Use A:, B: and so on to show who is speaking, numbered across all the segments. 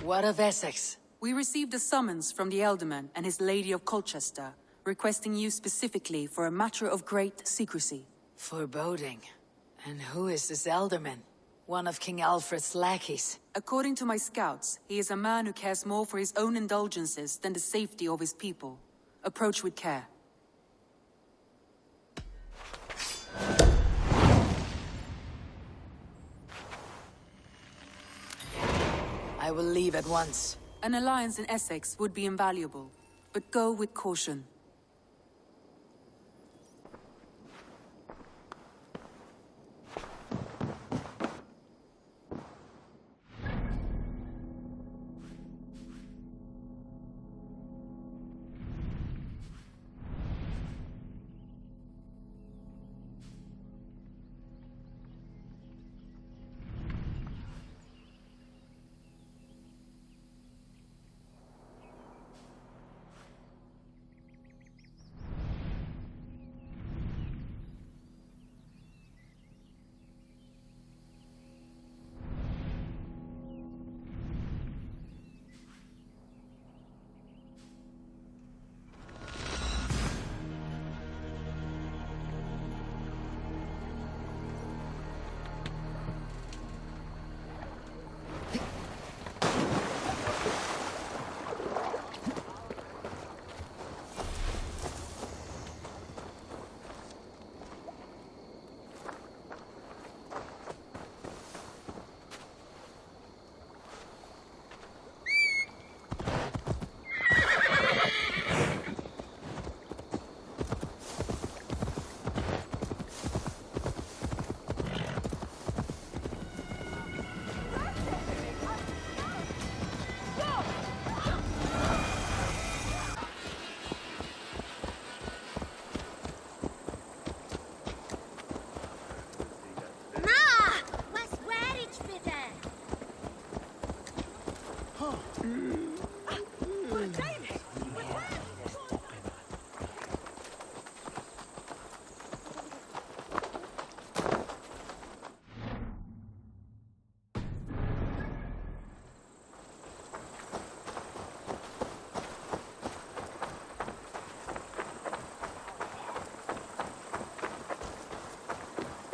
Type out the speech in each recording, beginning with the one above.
A: What of Essex?
B: We received a summons from the Elderman and his Lady of Colchester, requesting you specifically for a matter of great secrecy.
A: Foreboding. And who is this Elderman? One of King Alfred's lackeys.
B: According to my scouts, he is a man who cares more for his own indulgences than the safety of his people. Approach with care.
A: I will leave at once.
B: An alliance in Essex would be invaluable, but go with caution.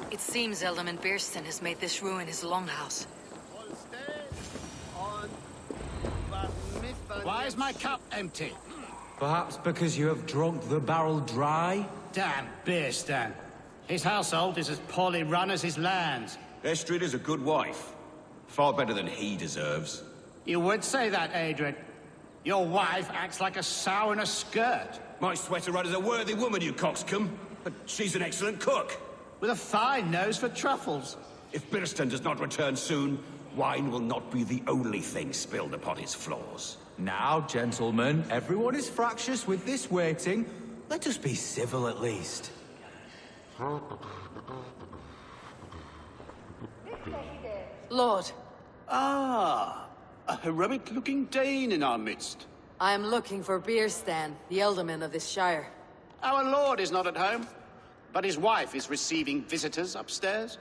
A: It seems Elderman Bearston has made this ruin his longhouse.
C: Why is my cup empty?
D: Perhaps because you have drunk the barrel dry?
C: Damn Bearston. His household is as poorly run as his lands.
E: Estrid is a good wife. Far better than he deserves.
C: You would say that, Adrian. Your wife acts like a sow in a skirt.
E: My sweater run is a worthy woman, you coxcomb. But she's an excellent cook.
C: With a fine nose for truffles.
E: If Bearston does not return soon, wine will not be the only thing spilled upon his floors.
D: Now, gentlemen, everyone is fractious with this waiting. Let us be civil at least.
A: Lord,
C: Ah, a heroic-looking Dane in our midst.
A: I am looking for Bearstan, the Elderman of this shire.
C: Our lord is not at home, but his wife is receiving visitors upstairs,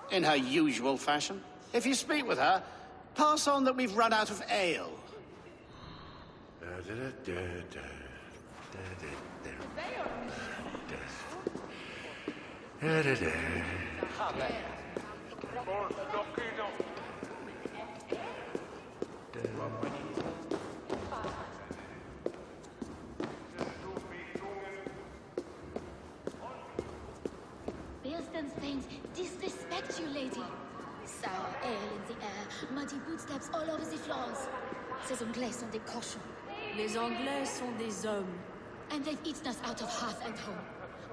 C: in her usual fashion. If you speak with her, pass on that we've run out of ale.
F: Bearston's Thanes disrespect you, lady. Sour ale in the air, muddy footsteps all over the floors. Ces Anglais sont des cochons.
G: Les Anglais sont des hommes.
F: And they've eaten us out of hearth and home.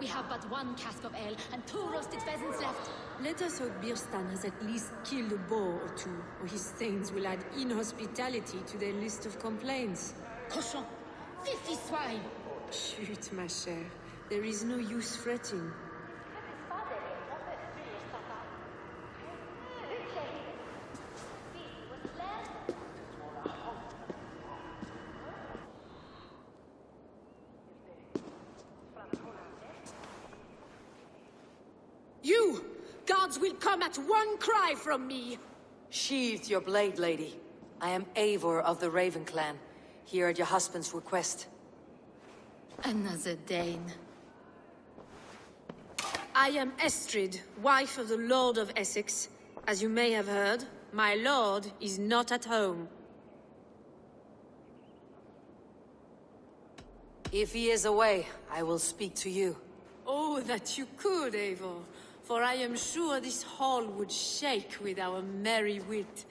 F: We have but one cask of ale and 2 roasted pheasants left.
G: Let us hope Bearstan has at least killed a boar or 2, or his thanes will add inhospitality to their list of complaints.
F: Cochon! Filthy swine!
G: Chut, ma chère. There is no use fretting. You! Guards will come at one cry from me!
A: Sheathe your blade, lady. I am Eivor of the Raven clan, here at your husband's request.
F: Another Dane.
G: I am Estrid, wife of the Lord of Essexe. As you may have heard, my lord is not at home.
A: If he is away, I will speak to you.
G: Oh, that you could, Eivor. For I am sure this hall would shake with our merry wit.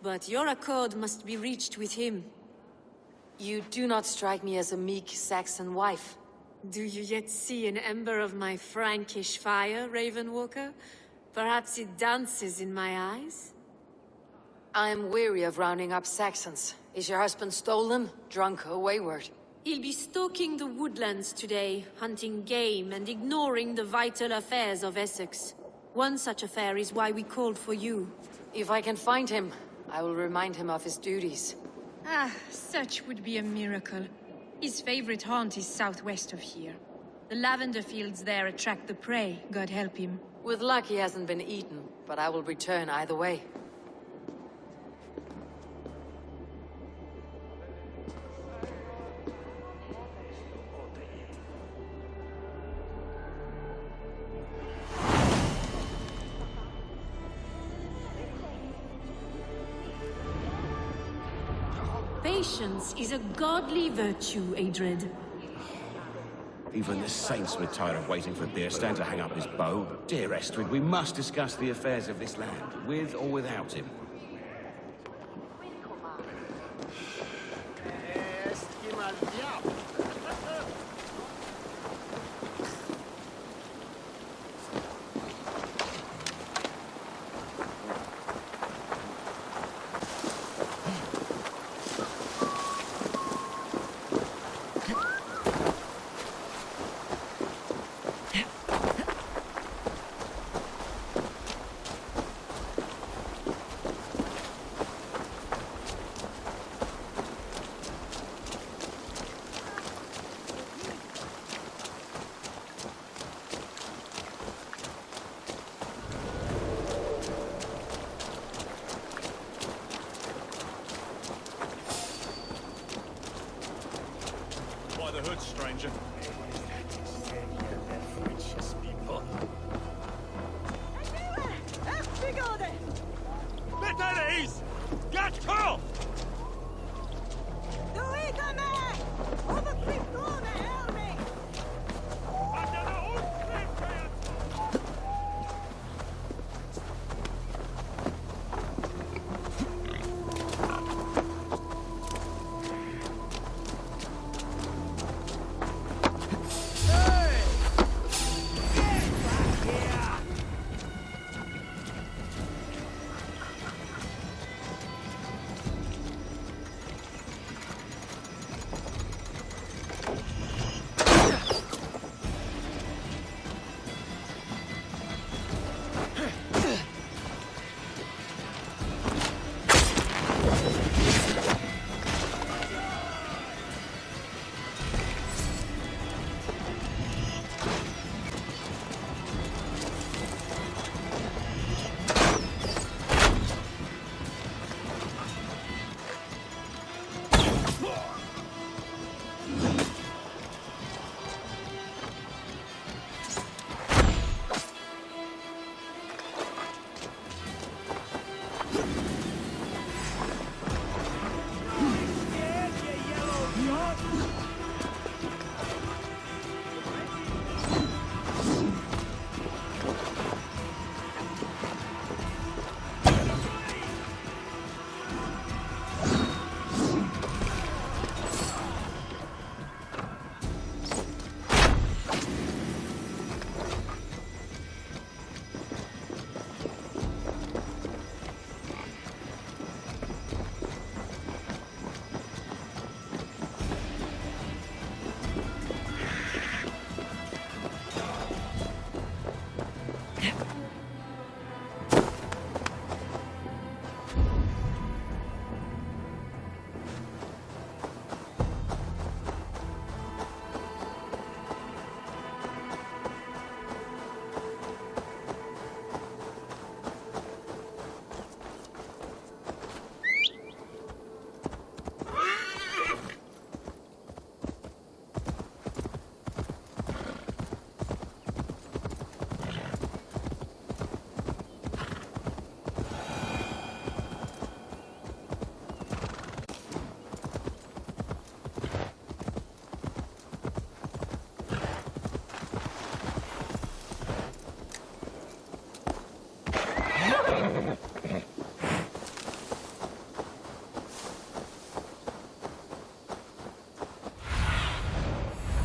G: But your accord must be reached with him.
A: You do not strike me as a meek Saxon wife.
G: Do you yet see an ember of my Frankish fire, Ravenwalker? Perhaps it dances in my eyes?
A: I am weary of rounding up Saxons. Is your husband stolen, drunk, or wayward?
G: He'll be stalking the woodlands today, hunting game and ignoring the vital affairs of Essex. One such affair is why we called for you.
A: If I can find him, I will remind him of his duties.
H: Ah, such would be a miracle. His favorite haunt is southwest of here. The lavender fields there attract the prey, God help him.
A: With luck he hasn't been eaten, but I will return either way.
G: Patience is a godly virtue, Adred.
E: Even the saints were tired of waiting for Beerstan to hang up his bow. Dear Estrid, we must discuss the affairs of this land, with or without him.
I: The hood, stranger. Lidt at ease! Get off!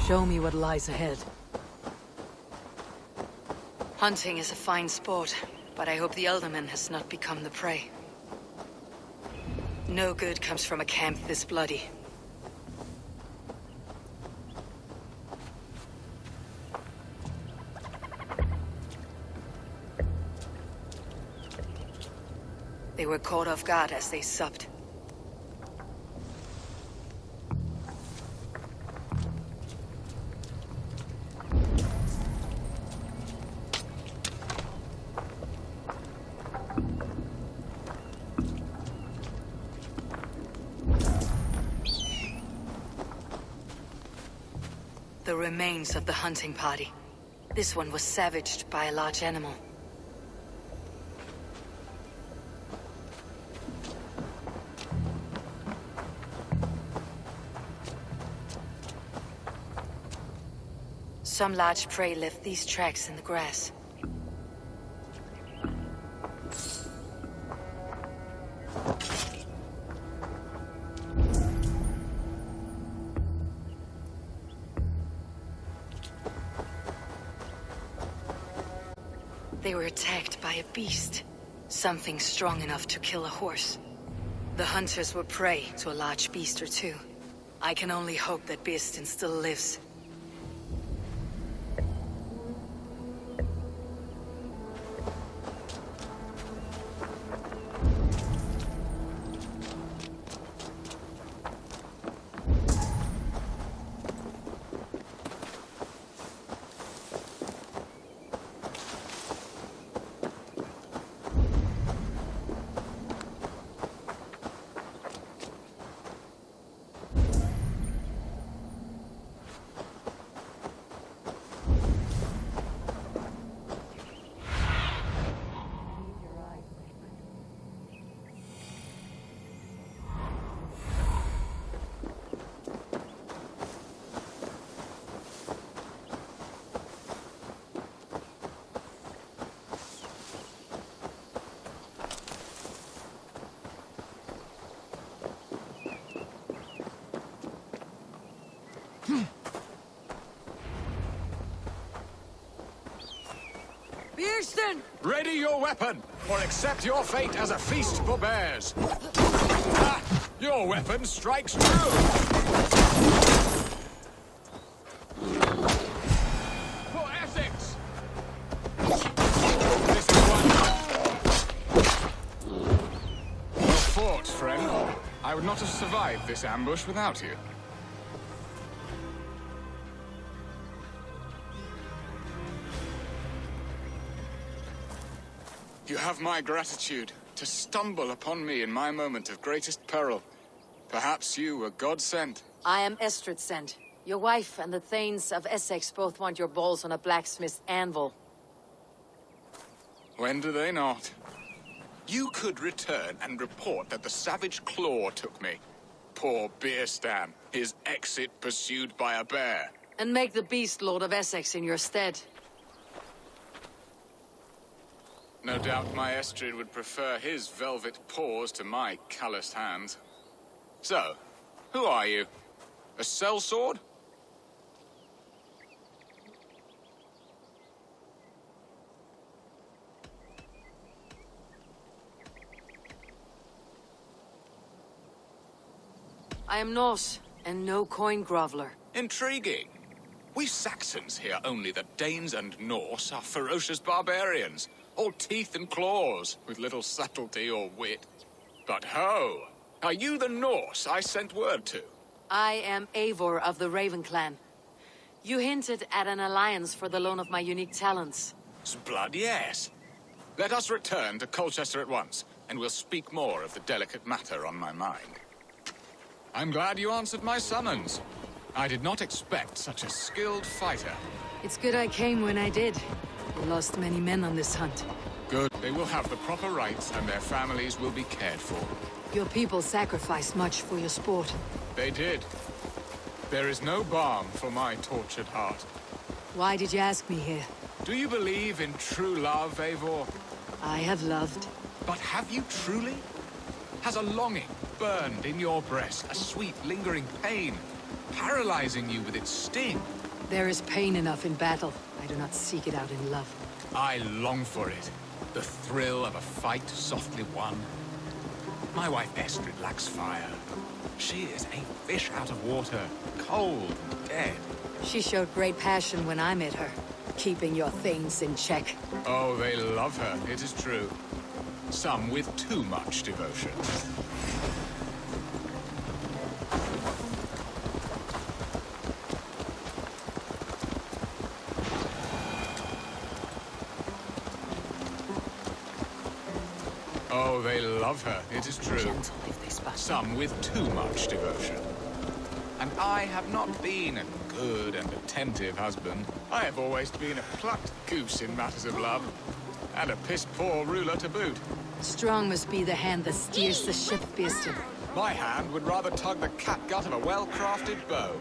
A: Show me what lies ahead. Hunting is a fine sport, but I hope the Elderman has not become the prey. No good comes from a camp this bloody. They were caught off guard as they supped. The remains of the hunting party. This one was savaged by a large animal. Some large prey left these tracks in the grass. They were attacked by a beast. Something strong enough to kill a horse. The hunters were prey to a large beast or two. I can only hope that Birsten still lives.
H: Birsten!
I: Ready your weapon, or accept your fate as a feast for bears. Ah, your weapon strikes true. For Essexe! This is one. Well fought, friend. I would not have survived this ambush without you. You have my gratitude to stumble upon me in my moment of greatest peril. Perhaps you were God sent.
A: I am Estrid sent. Your wife and the Thanes of Essex both want your balls on a blacksmith's anvil.
I: When do they not? You could return and report that the savage claw took me. Poor Birsten, his exit pursued by a bear.
A: And make the beast Lord of Essex in your stead.
I: No doubt my Estrid would prefer his velvet paws to my calloused hands. So, who are you? A sellsword?
A: I am Norse, and no coin groveler.
I: Intriguing. We Saxons hear only that Danes and Norse are ferocious barbarians, all teeth and claws, with little subtlety or wit. But ho! Are you the Norse I sent word to?
A: I am Eivor of the Raven clan. You hinted at an alliance for the loan of my unique talents.
I: Blood, yes. Let us return to Colchester at once, and we'll speak more of the delicate matter on my mind. I'm glad you answered my summons. I did not expect such a skilled fighter.
A: It's good I came when I did. We lost many men on this hunt.
I: Good. They will have the proper rights, and their families will be cared for.
A: Your people sacrificed much for your sport.
I: They did. There is no balm for my tortured heart.
A: Why did you ask me here?
I: Do you believe in true love, Eivor?
A: I have loved.
I: But have you truly? Has a longing burned in your breast, a sweet, lingering pain, paralyzing you with its sting?
A: There is pain enough in battle. I do not seek it out in love.
I: I long for it. The thrill of a fight softly won. My wife Estrid lacks fire. She is a fish out of water, cold and dead.
A: She showed great passion when I met her, keeping your things in check.
I: Oh, they love her, it is true. Some with too much devotion. Oh, they love her, it is true.
A: Gentle if they spot.
I: Some with too much devotion. And I have not been a good and attentive husband. I have always been a plucked goose in matters of love. And a piss-poor ruler to boot.
A: Strong must be the hand that steers the ship, Beaston.
I: My hand would rather tug the catgut of a well-crafted bow.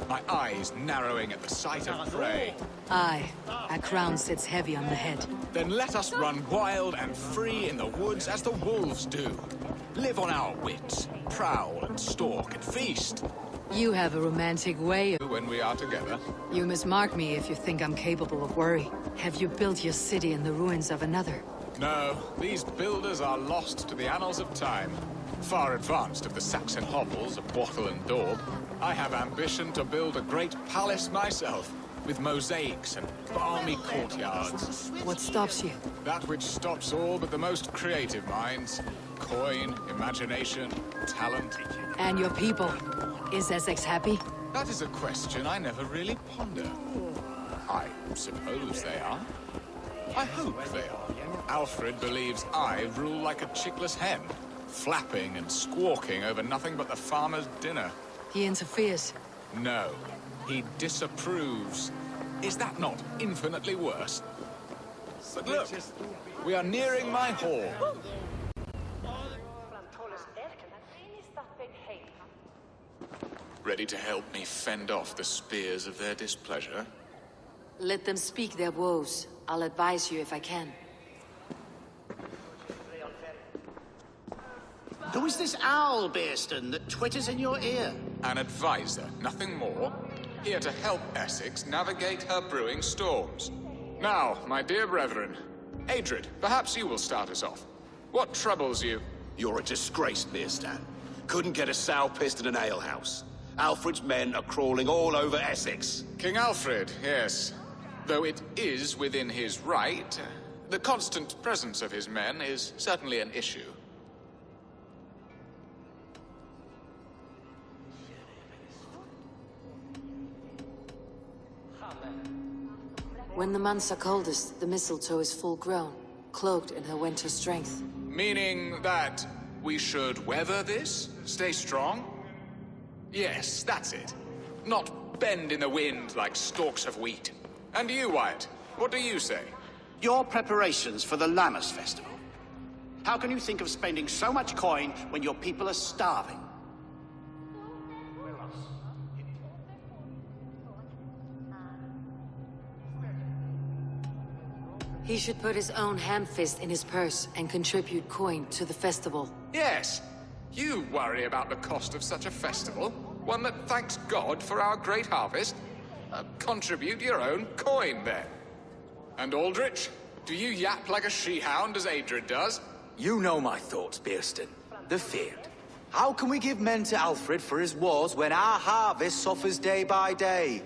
I: My eyes narrowing at the sight of prey.
A: Aye, a crown sits heavy on the head.
I: Then let us run wild and free in the woods as the wolves do. Live on our wits, prowl and stalk and feast.
A: You have a romantic way of...
I: When we are together.
A: You must mark me if you think I'm capable of worry. Have you built your city in the ruins of another?
I: No, these builders are lost to the annals of time. Far advanced of the Saxon hovels of Wattle and Daub. I have ambition to build a great palace myself, with mosaics and balmy courtyards.
A: What stops you?
I: That which stops all but the most creative minds. Coin, imagination, talent.
A: And your people? Is Essex happy?
I: That is a question I never really ponder. I suppose they are. I hope they are. Alfred believes I rule like a chickless hen, flapping and squawking over nothing but the farmer's dinner.
A: He interferes.
I: No, he disapproves. Is that not infinitely worse? But look, we are nearing my hall. Ready to help me fend off the spears of their displeasure?
A: Let them speak their woes. I'll advise you if I can.
C: Who is this owl, Beaston, that twitters in your ear?
I: An advisor, nothing more. Here to help Essex navigate her brewing storms. Now, my dear brethren, Adrid, perhaps you will start us off. What troubles you?
E: You're a disgrace, Beerstan. Couldn't get a sow pissed in an alehouse. Alfred's men are crawling all over Essex.
I: King Alfred, yes. Though it is within his right, the constant presence of his men is certainly an issue.
A: When the months are coldest, the mistletoe is full grown, cloaked in her winter strength.
I: Meaning that we should weather this? Stay strong? Yes, that's it. Not bend in the wind like stalks of wheat. And you, Wyatt, what do you say?
C: Your preparations for the Lammas festival. How can you think of spending so much coin when your people are starving?
A: He should put his own ham-fist in his purse and contribute coin to the festival.
I: Yes. You worry about the cost of such a festival, one that thanks God for our great harvest. Contribute your own coin, then. And Aldrich, do you yap like a she-hound as Adrid does?
D: You know my thoughts, Bearston. The feared. How can we give men to Alfred for his wars when our harvest suffers day by day?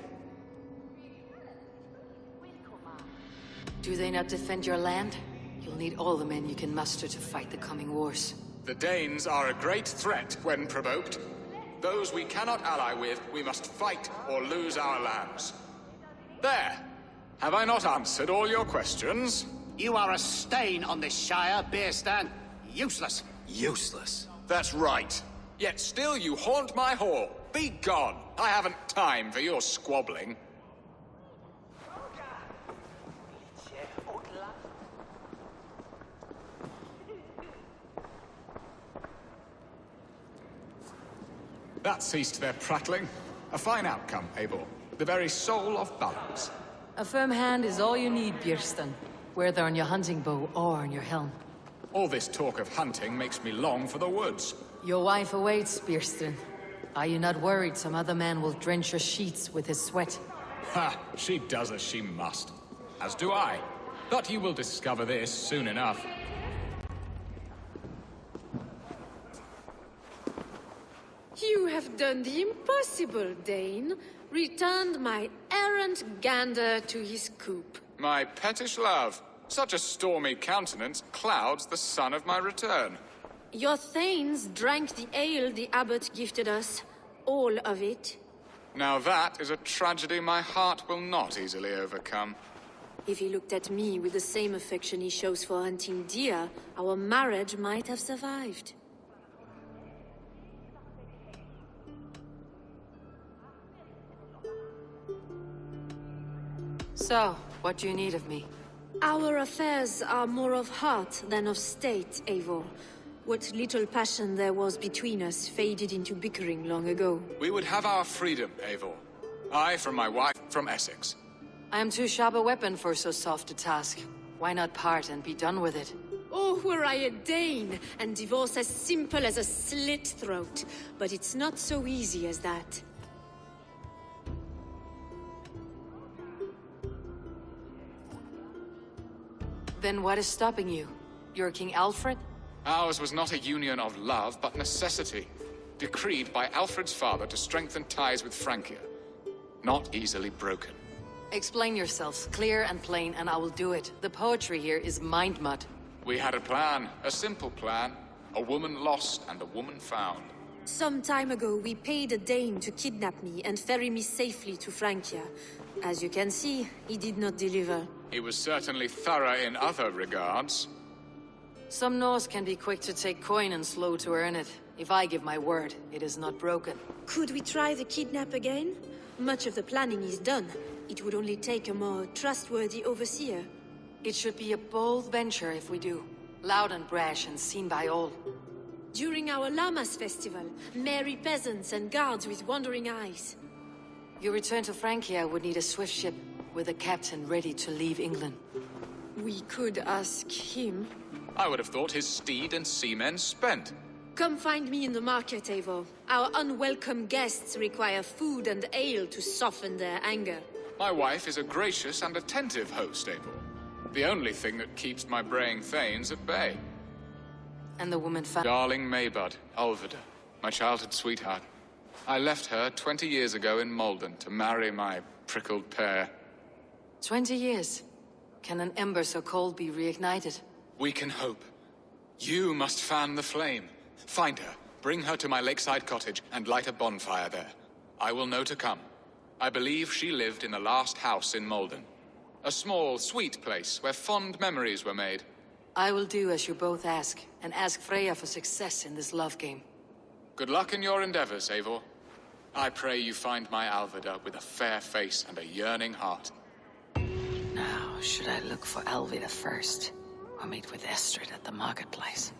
A: Do they not defend your land? You'll need all the men you can muster to fight the coming wars.
I: The Danes are a great threat when provoked. Those we cannot ally with, we must fight or lose our lands. There! Have I not answered all your questions?
C: You are a stain on this shire, Bearstan. Useless.
D: Useless.
E: That's right.
I: Yet still you haunt my hall. Be gone! I haven't time for your squabbling. That ceased their prattling. A fine outcome, Abel. The very soul of balance.
A: A firm hand is all you need, Björnston. Whether on your hunting bow or on your helm.
I: All this talk of hunting makes me long for the woods.
A: Your wife awaits, Beerston. Are you not worried some other man will drench your sheets with his sweat?
I: Ha! She does as she must. As do I. But you will discover this soon enough.
G: You have done the impossible, Dane. Returned my errant gander to his coop.
I: My pettish love. Such a stormy countenance clouds the sun of my return.
G: Your thanes drank the ale the abbot gifted us. All of it.
I: Now that is a tragedy my heart will not easily overcome.
G: If he looked at me with the same affection he shows for hunting deer, our marriage might have survived.
A: So, what do you need of me?
G: Our affairs are more of heart than of state, Eivor. What little passion there was between us faded into bickering long ago.
I: We would have our freedom, Eivor. I from my wife, from Essex.
A: I am too sharp a weapon for so soft a task. Why not part and be done with it?
G: Oh, were I a Dane, and divorce as simple as a slit throat. But it's not so easy as that.
A: Then what is stopping you? You're King Alfred?
I: Ours was not a union of love, but necessity. Decreed by Alfred's father to strengthen ties with Francia. Not easily broken.
A: Explain yourselves, clear and plain, and I will do it. The poetry here is mind mud.
I: We had a plan, a simple plan. A woman lost and a woman found.
G: Some time ago, we paid a Dane to kidnap me and ferry me safely to Francia. As you can see, he did not deliver.
I: He was certainly thorough in other regards.
A: Some Norse can be quick to take coin and slow to earn it. If I give my word, it is not broken.
G: Could we try the kidnap again? Much of the planning is done. It would only take a more trustworthy overseer.
A: It should be a bold venture if we do. Loud and brash and seen by all.
G: During our Llamas festival, merry peasants and guards with wandering eyes.
A: Your return to Francia would need a swift ship, with a captain ready to leave England.
G: We could ask him.
I: I would have thought his steed and seamen spent.
G: Come find me in the market, Eivor. Our unwelcome guests require food and ale to soften their anger.
I: My wife is a gracious and attentive host, Eivor. The only thing that keeps my braying thanes at bay.
A: And the woman found...
I: Darling Maybud, Alvida, my childhood sweetheart. I left her 20 years ago in Malden to marry my prickled pear.
A: 20 years? Can an ember so cold be reignited?
I: We can hope. You must fan the flame. Find her, bring her to my lakeside cottage, and light a bonfire there. I will know to come. I believe she lived in the last house in Malden. A small, sweet place where fond memories were made.
A: I will do as you both ask, and ask Freya for success in this love game.
I: Good luck in your endeavors, Eivor. I pray you find my Alvida with a fair face and a yearning heart.
A: Now, should I look for Alvida first, or meet with Estrid at the marketplace?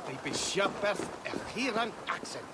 J: They be siapeth hiran accent.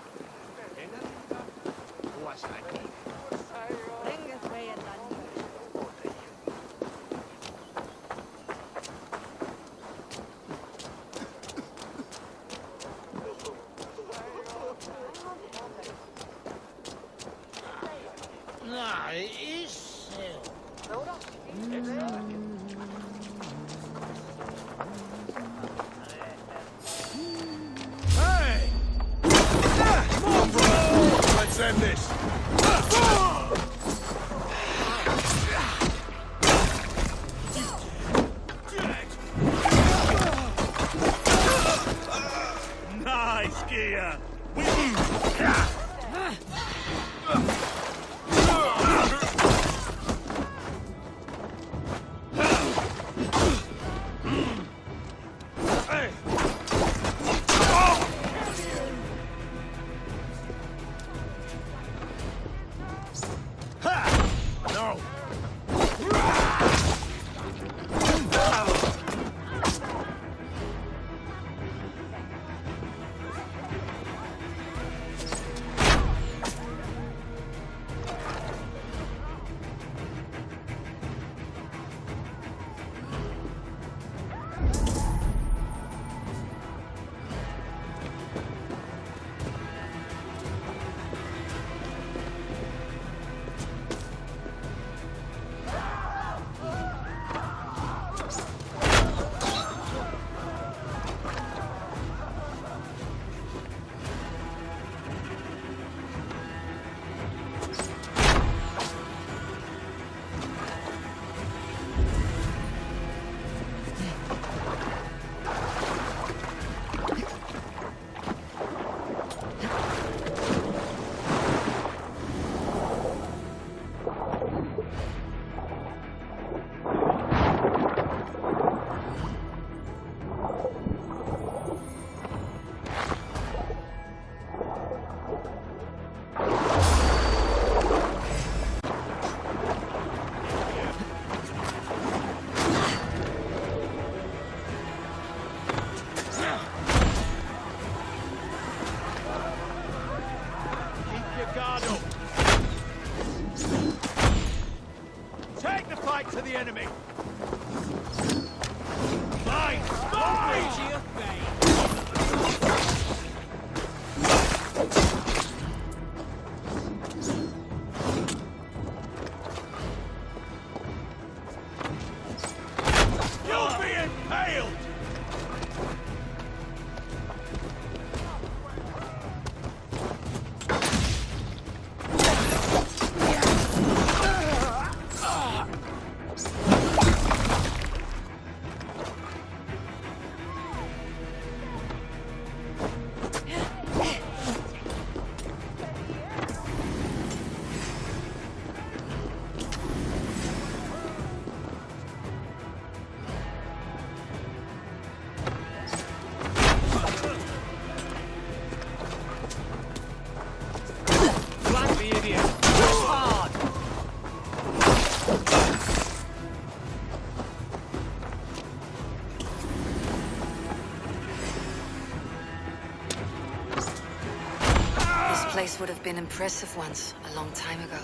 A: place would have been impressive once, a long time ago.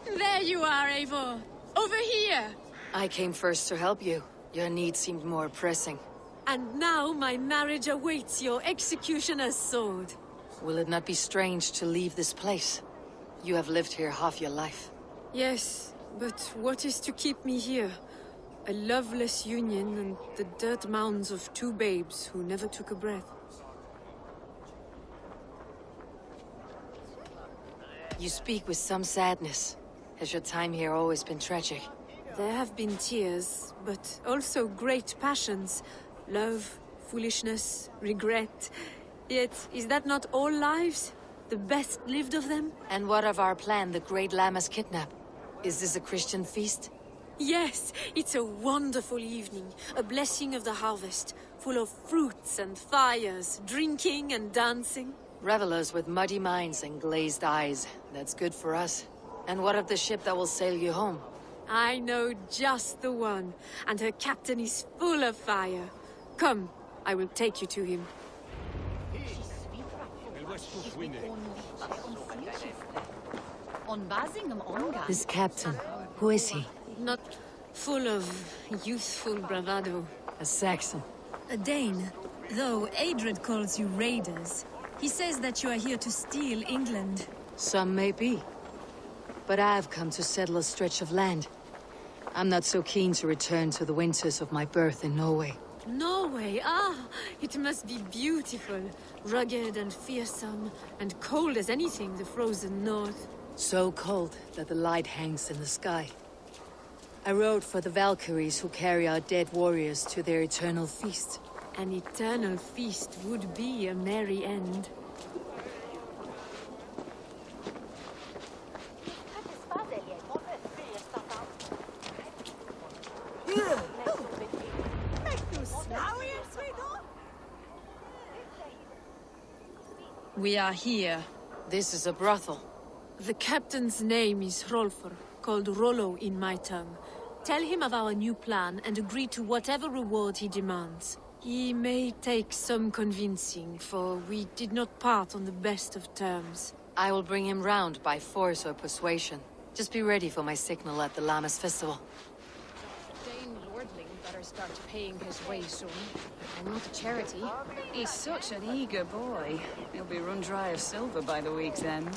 G: There you are, Eivor. Over here.
A: I came first to help you. Your need seemed more pressing.
G: And now my marriage awaits your executioner's sword.
A: Will it not be strange to leave this place? You have lived here half your life.
G: Yes, but what is to keep me here? A loveless union and the dirt mounds of two babes who never took a breath.
A: You speak with some sadness. Has your time here always been tragic?
G: There have been tears, but also great passions. Love, foolishness, regret. Yet, is that not all lives? The best lived of them?
A: And what of our plan, the Great Lamma's kidnap? Is this a Christian feast?
G: Yes, it's a wonderful evening. A blessing of the harvest, full of fruits and fires, drinking and dancing.
A: Revelers with muddy minds and glazed eyes. That's good for us. And what of the ship that will sail you home?
G: I know just the one, and her captain is full of fire. Come, I will take you to him.
A: This captain, who is he?
G: Not full of youthful bravado.
A: A Saxon.
H: A Dane, though Adred calls you raiders. He says that you are here to steal England.
A: Some may be. But I've come to settle a stretch of land. I'm not so keen to return to the winters of my birth in Norway.
G: Norway, it must be beautiful. Rugged and fearsome, and cold as anything the frozen north.
A: So cold that the light hangs in the sky. I rode for the Valkyries who carry our dead warriors to their eternal feast.
G: An eternal feast would be a merry end.
H: We are here.
A: This is a brothel.
G: The captain's name is Hrolfr, called Rollo in my tongue. Tell him of our new plan and agree to whatever reward he demands. He may take some convincing, for we did not part on the best of terms.
A: I will bring him round by force or persuasion. Just be ready for my signal at the Lammas festival.
K: Dane Lordling better start paying his way soon. And not a charity.
L: He's such an eager boy. He'll be run dry of silver by the week's end.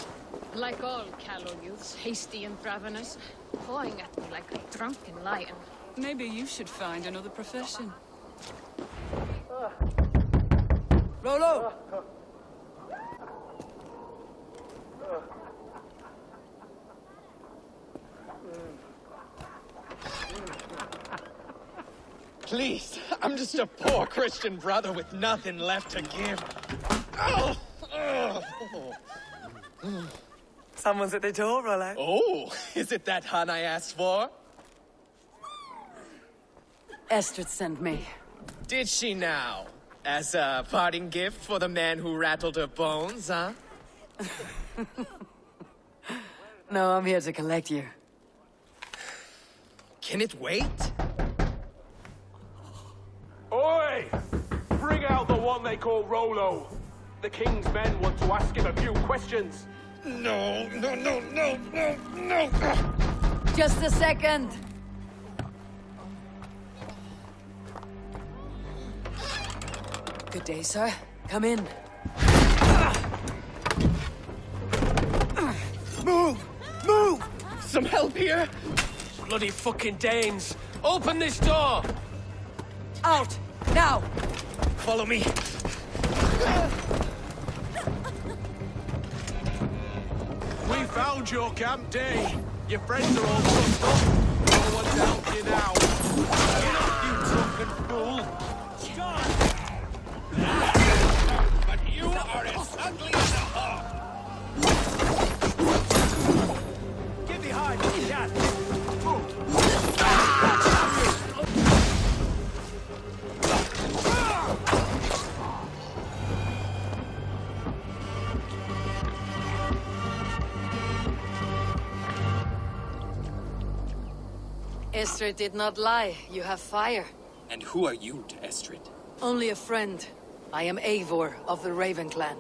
K: Like all callow youths, hasty and ravenous, pawing at me like a drunken lion.
L: Maybe you should find another profession.
J: Rollo!
M: Please, I'm just a poor Christian brother with nothing left to give.
N: Someone's at the door, Rollo.
M: Oh, is it that hun I asked for?
A: Estrid sent me.
M: Did she now? As a parting gift for the man who rattled her bones, huh?
A: No, I'm here to collect you.
M: Can it wait?
O: Oi! Bring out the one they call Rollo. The king's men want to ask him a few questions.
M: No.
A: Just a second. Good day, sir. Come in.
M: Move! Some help here?
O: Bloody fucking Danes! Open this door!
A: Out! Now!
M: Follow me.
O: We found your camp, Day. Your friends are all trussed up. No one's helped you now. Get up, you drunken fool!
I: But you are as ugly as a hawk.
A: Estrid did not lie. You have fire.
P: And who are you to Estrid?
A: Only a friend. I am Eivor of the Raven clan.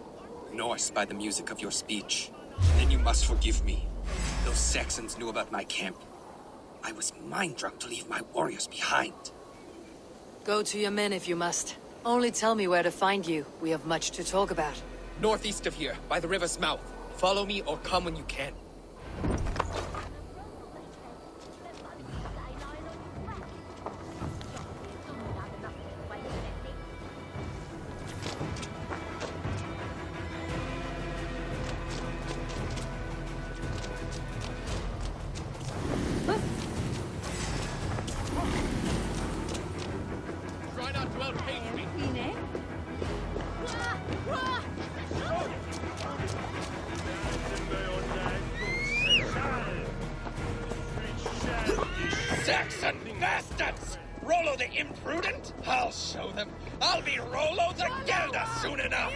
P: Norse by the music of your speech. Then you must forgive me. Those Saxons knew about my camp. I was mind-drunk to leave my warriors behind.
A: Go to your men if you must. Only tell me where to find you. We have much to talk about.
M: Northeast of here, by the river's mouth. Follow me or come when you can.
O: Try not to outpace me.
I: Saxon bastards! Rollo the imprudent? I'll show them. I'll be Rollo the Gelder soon enough!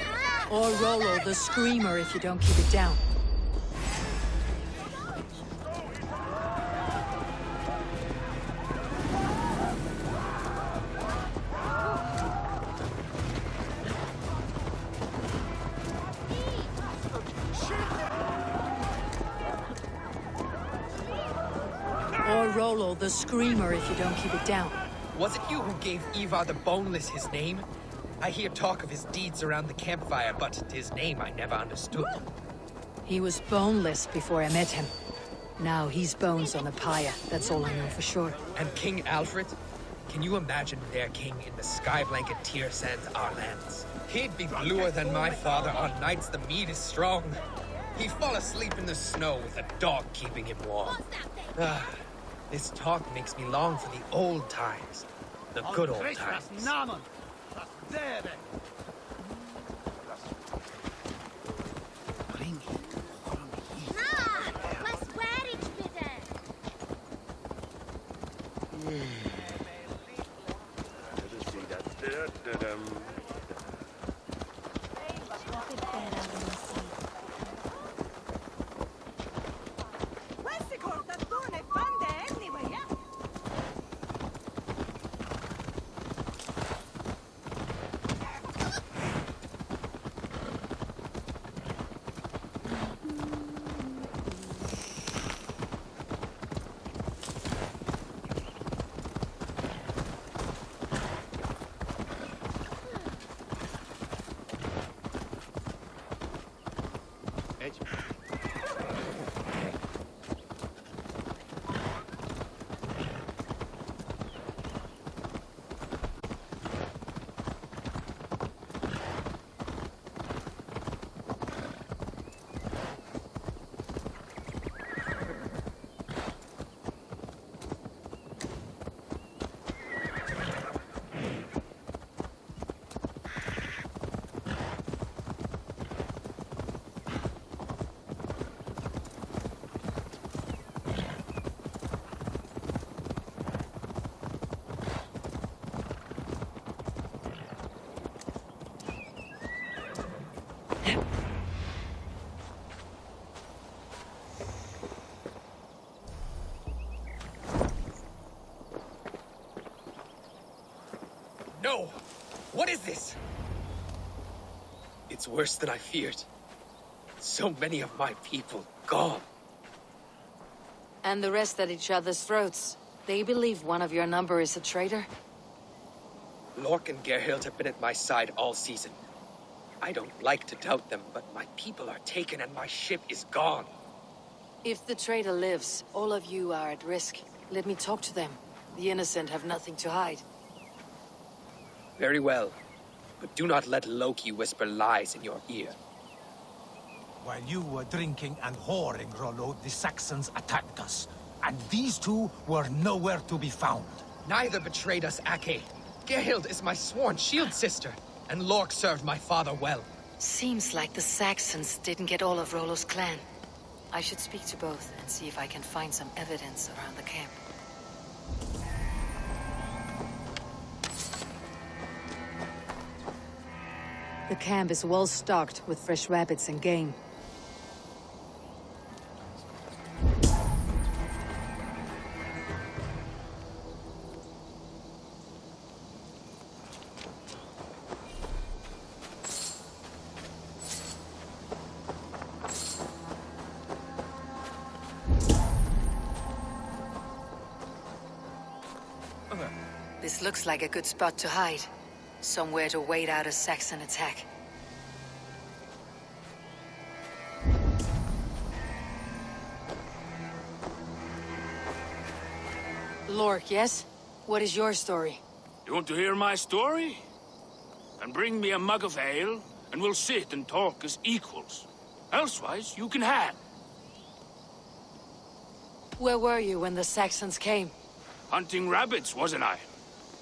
A: Or Rollo the Screamer if you don't keep it down. Or Rollo the Screamer if you don't keep it down.
M: Was it you who gave Ivar the Boneless his name? I hear talk of his deeds around the campfire, but his name I never understood.
A: He was boneless before I met him. Now he's bones on a pyre. That's all I know for sure.
M: And King Alfred? Can you imagine their king in the sky blanket tier sands our lands? He'd be bluer than my father on nights the mead is strong. He'd fall asleep in the snow with a dog keeping him warm. This talk makes me long for the old times. The good old times. No! What is this? It's worse than I feared. So many of my people gone.
A: And the rest at each other's throats. They believe one of your number is a traitor?
M: Lork and Gerhild have been at my side all season. I don't like to doubt them, but my people are taken and my ship is gone.
A: If the traitor lives, all of you are at risk. Let me talk to them. The innocent have nothing to hide.
M: Very well. But do not let Loki whisper lies in your ear.
Q: While you were drinking and whoring, Rollo, the Saxons attacked us. And these two were nowhere to be found.
M: Neither betrayed us, Ake. Gerhild is my sworn shield sister, and Lork served my father well.
A: Seems like the Saxons didn't get all of Rollo's clan. I should speak to both and see if I can find some evidence around the camp. The camp is well stocked with fresh rabbits and game. This looks like a good spot to hide. Somewhere to wait out a Saxon attack. Lork, yes? What is your story?
R: You want to hear my story? Then bring me a mug of ale, and we'll sit and talk as equals. Elsewise, you can hang.
A: Where were you when the Saxons came?
R: Hunting rabbits, wasn't I?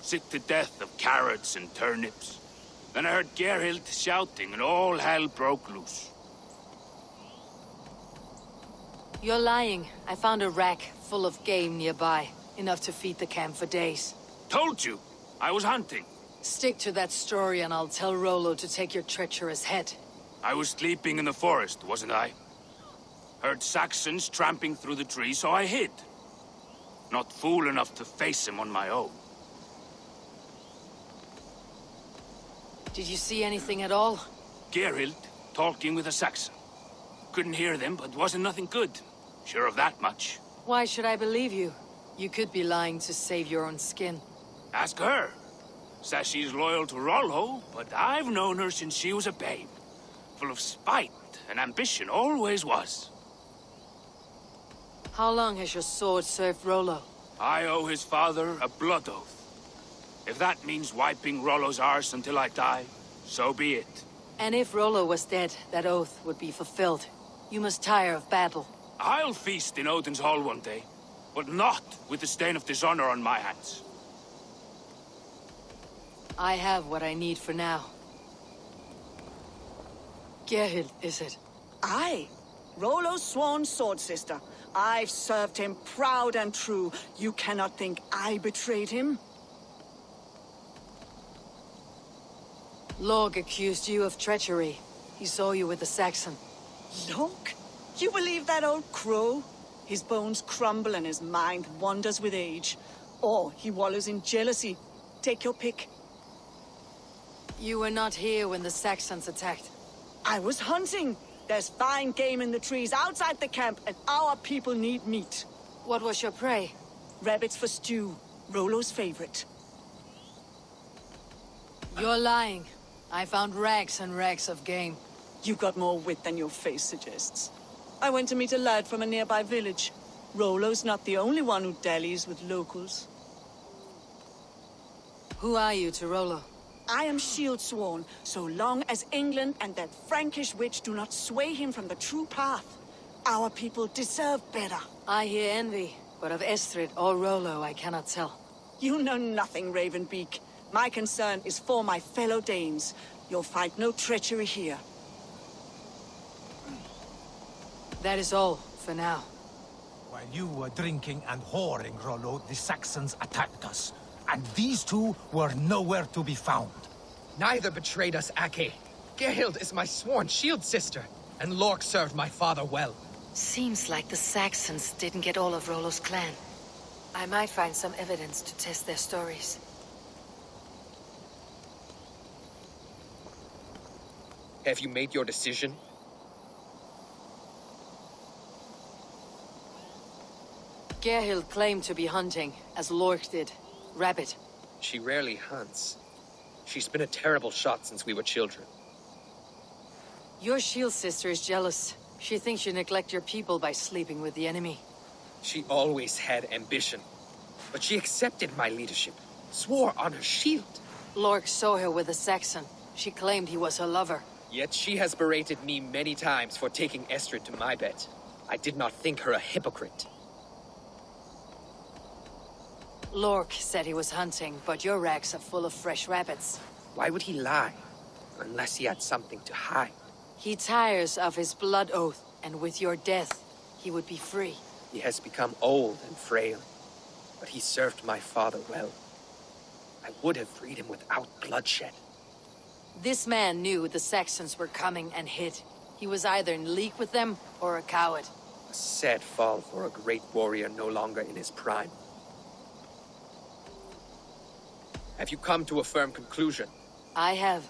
R: Sick to death of carrots and turnips. Then I heard Gerhild shouting, and all hell broke loose.
A: You're lying. I found a rack full of game nearby. Enough to feed the camp for days.
R: Told you! I was hunting.
A: Stick to that story and I'll tell Rollo to take your treacherous head.
R: I was sleeping in the forest, wasn't I? Heard Saxons tramping through the trees, so I hid. Not fool enough to face him on my own.
A: Did you see anything at all?
R: Gerhild talking with a Saxon. Couldn't hear them, but wasn't nothing good. Sure of that much.
A: Why should I believe you? You could be lying to save your own skin.
R: Ask her. Says she's loyal to Rollo, but I've known her since she was a babe. Full of spite and ambition, always was.
A: How long has your sword served Rollo?
R: I owe his father a blood oath. If that means wiping Rollo's arse until I die, so be it.
A: And if Rollo was dead, that oath would be fulfilled. You must tire of battle.
R: I'll feast in Odin's hall one day, but not with the stain of dishonor on my hands.
A: I have what I need for now. Gerhild, is it?
S: Aye. Rollo's sworn sword sister. I've served him proud and true. You cannot think I betrayed him?
A: Lorg accused you of treachery. He saw you with the Saxon.
S: Lorg? You believe that old crow? His bones crumble and his mind wanders with age. Or he wallows in jealousy. Take your pick.
A: You were not here when the Saxons attacked.
S: I was hunting. There's fine game in the trees outside the camp, and our people need meat.
A: What was your prey?
S: Rabbits for stew. Rollo's favorite.
A: You're lying. I found rags and rags of game.
S: You got more wit than your face suggests. I went to meet a lad from a nearby village. Rollo's not the only one who dallies with locals.
A: Who are you to Rollo?
S: I am shield sworn, so long as England and that Frankish witch do not sway him from the true path. Our people deserve better.
A: I hear envy, but of Estrid or Rollo I cannot tell.
S: You know nothing, Ravenbeak. My concern is for my fellow Danes. You'll find no treachery here.
A: That is all, for now.
Q: While you were drinking and whoring, Rollo, the Saxons attacked us. And these two were nowhere to be found.
M: Neither betrayed us, Ake. Gerhild is my sworn shield sister, and Lork served my father well.
A: Seems like the Saxons didn't get all of Rollo's clan. I might find some evidence to test their stories.
P: Have you made your decision?
A: Gerhild claimed to be hunting, as Lork did. Rabbit.
P: She rarely hunts. She's been a terrible shot since we were children.
A: Your shield sister is jealous. She thinks you neglect your people by sleeping with the enemy.
P: She always had ambition. But she accepted my leadership. Swore on her shield.
A: Lork saw her with a Saxon. She claimed he was her lover.
P: Yet she has berated me many times for taking Estrid to my bed. I did not think her a hypocrite.
A: Lork said he was hunting, but your racks are full of fresh rabbits.
P: Why would he lie? Unless he had something to hide.
A: He tires of his blood oath, and with your death, he would be free.
P: He has become old and frail, but he served my father well. I would have freed him without bloodshed.
A: This man knew the Saxons were coming and hid. He was either in league with them, or a coward.
P: A sad fall for a great warrior no longer in his prime. Have you come to a firm conclusion?
A: I have.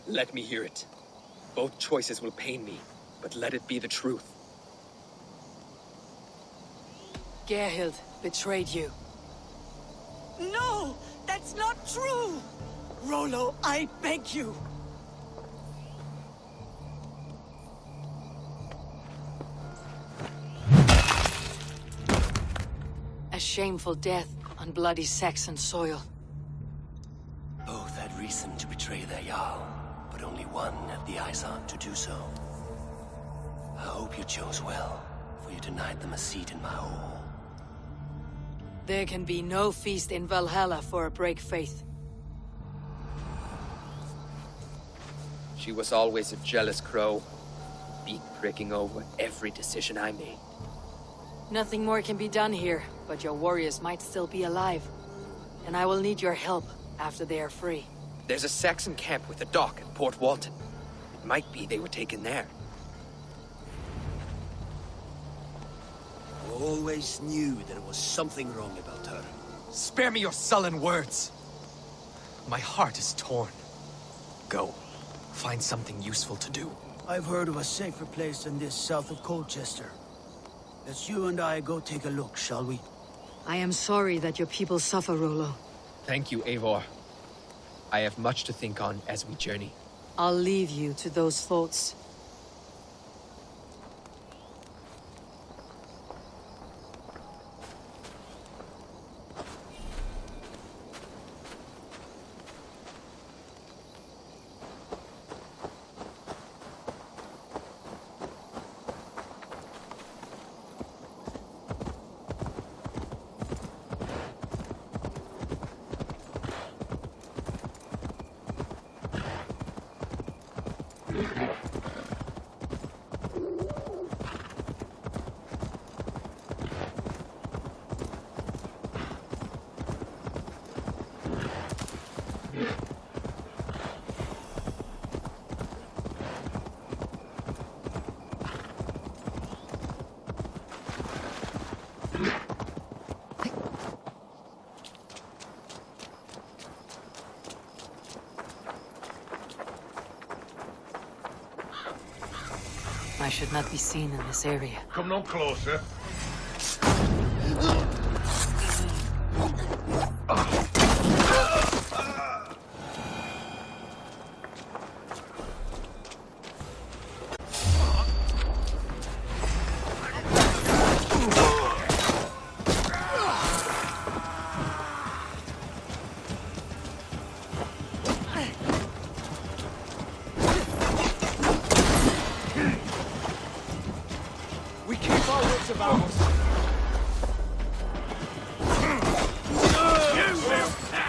P: Let me hear it. Both choices will pain me, but let it be the truth.
A: Gerhild betrayed you.
S: No! That's not true! Rollo, I beg you!
A: A shameful death on bloody Saxon soil.
T: Both had reason to betray their Jarl, but only one had the eyesight to do so. I hope you chose well, for you denied them a seat in my hall.
A: There can be no feast in Valhalla for a break faith.
P: She was always a jealous crow, beak pricking over every decision I made.
A: Nothing more can be done here, but your warriors might still be alive. And I will need your help after they are free.
P: There's a Saxon camp with a dock at Port Walton. It might be they were taken there.
T: I always knew there was something wrong about her.
M: Spare me your sullen words. My heart is torn. Go. Find something useful to do.
J: I've heard of a safer place than this south of Colchester. Let's you and I go take a look, shall we?
A: I am sorry that your people suffer, Rollo.
M: Thank you, Eivor. I have much to think on as we journey.
A: I'll leave you to those thoughts. I should not be seen in this area.
O: Come no closer.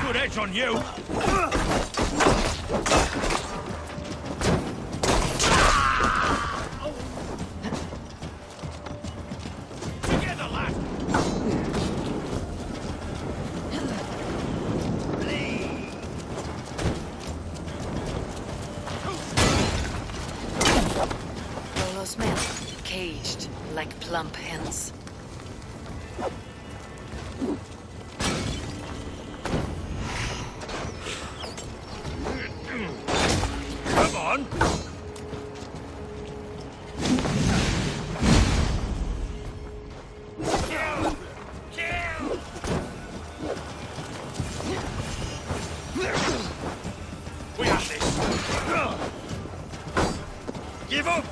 R: Good edge on you. Together, lad.
A: Rollo's men, caged like plump hens.
R: Come on. We have this. Give up.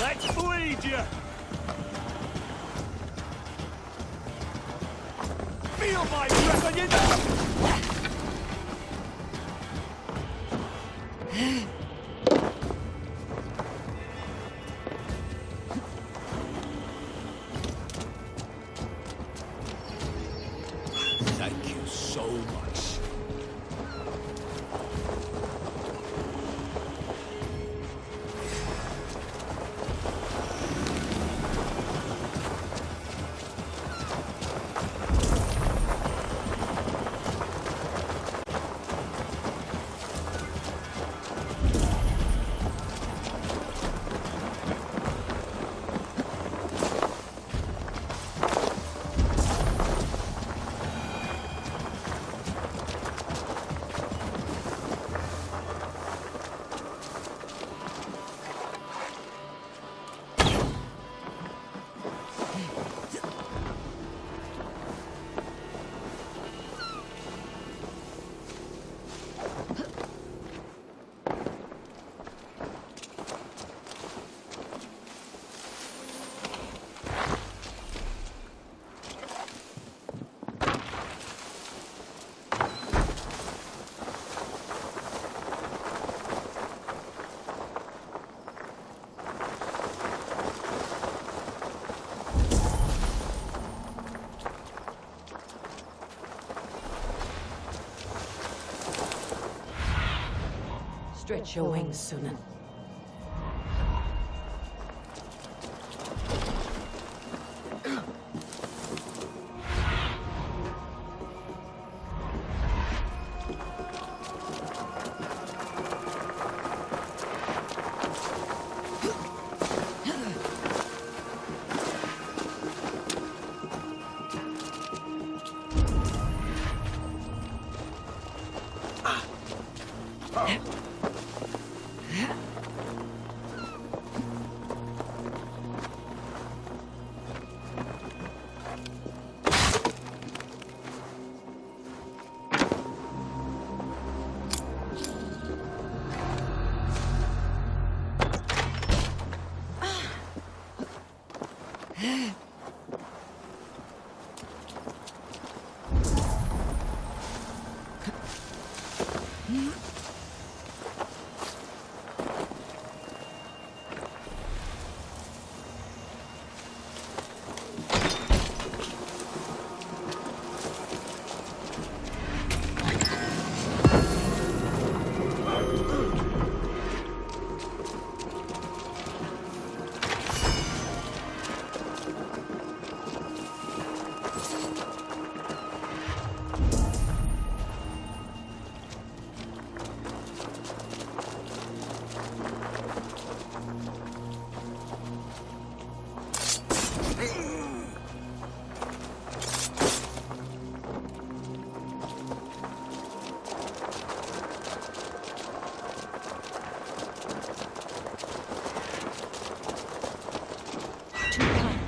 O: Let's bleed you! Feel my breath on your nose!
E: Thank you so much.
A: Stretch your wings, Sunan.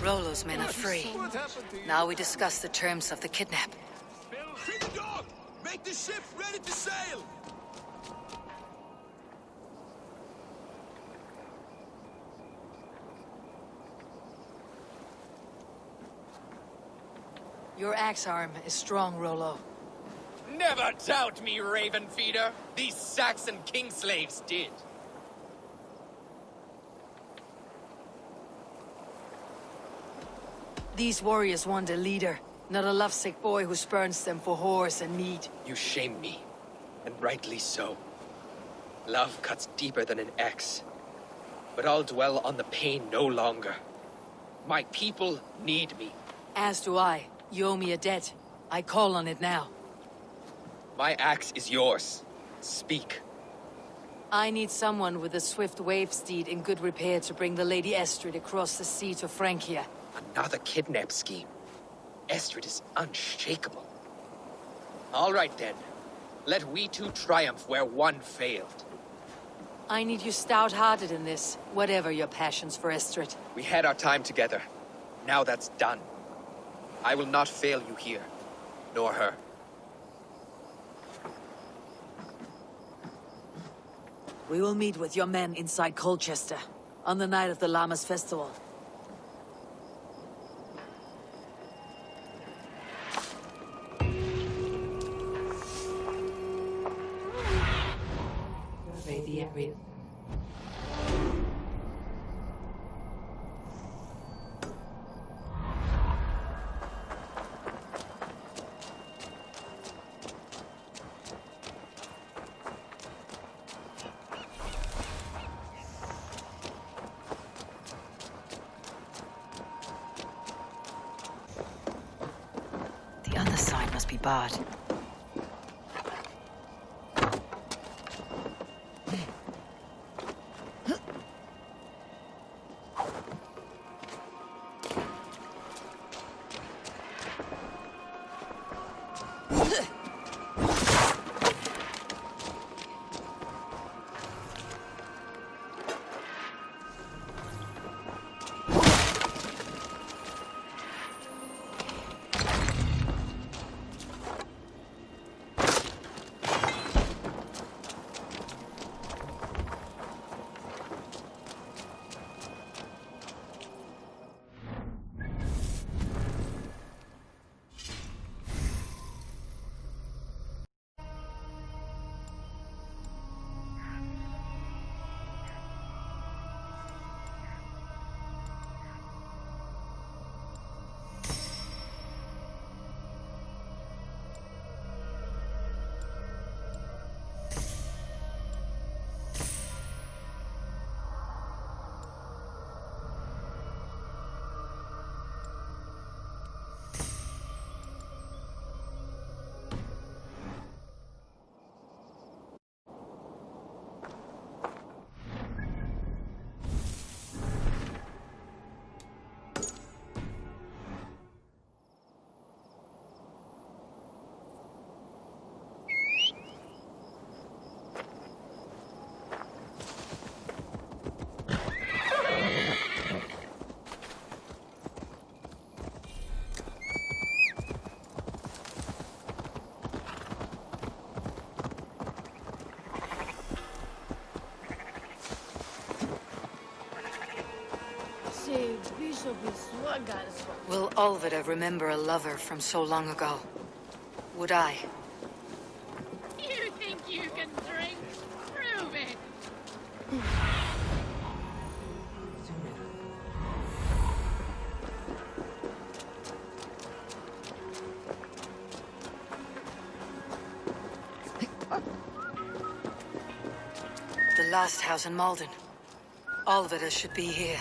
A: Rollo's men are free. Now we discuss the terms of the kidnap.
O: Free the dog! Make the ship ready to sail!
A: Your axe arm is strong, Rollo.
M: Never doubt me, Raven Feeder. These Saxon king slaves did.
A: These warriors want a leader, not a lovesick boy who spurns them for horse and meat.
M: You shame me, and rightly so. Love cuts deeper than an axe. But I'll dwell on the pain no longer. My people need me.
A: As do I. You owe me a debt. I call on it now.
M: My axe is yours. Speak.
A: I need someone with a swift wave steed in good repair to bring the Lady Estrid across the sea to Francia.
M: Another kidnap scheme. Estrid is unshakable. All right then. Let we two triumph where one failed.
A: I need you stout-hearted in this, whatever your passions for Estrid.
M: We had our time together. Now that's done. I will not fail you here, nor her.
A: We will meet with your men inside Colchester.
U: on the night of the Lammas festival. Breviary.
A: The other side must be barred. Will Olvida remember a lover from so long ago? Would I?
K: You think you can drink? Prove it!
A: The last house in Malden. Olvida should be here.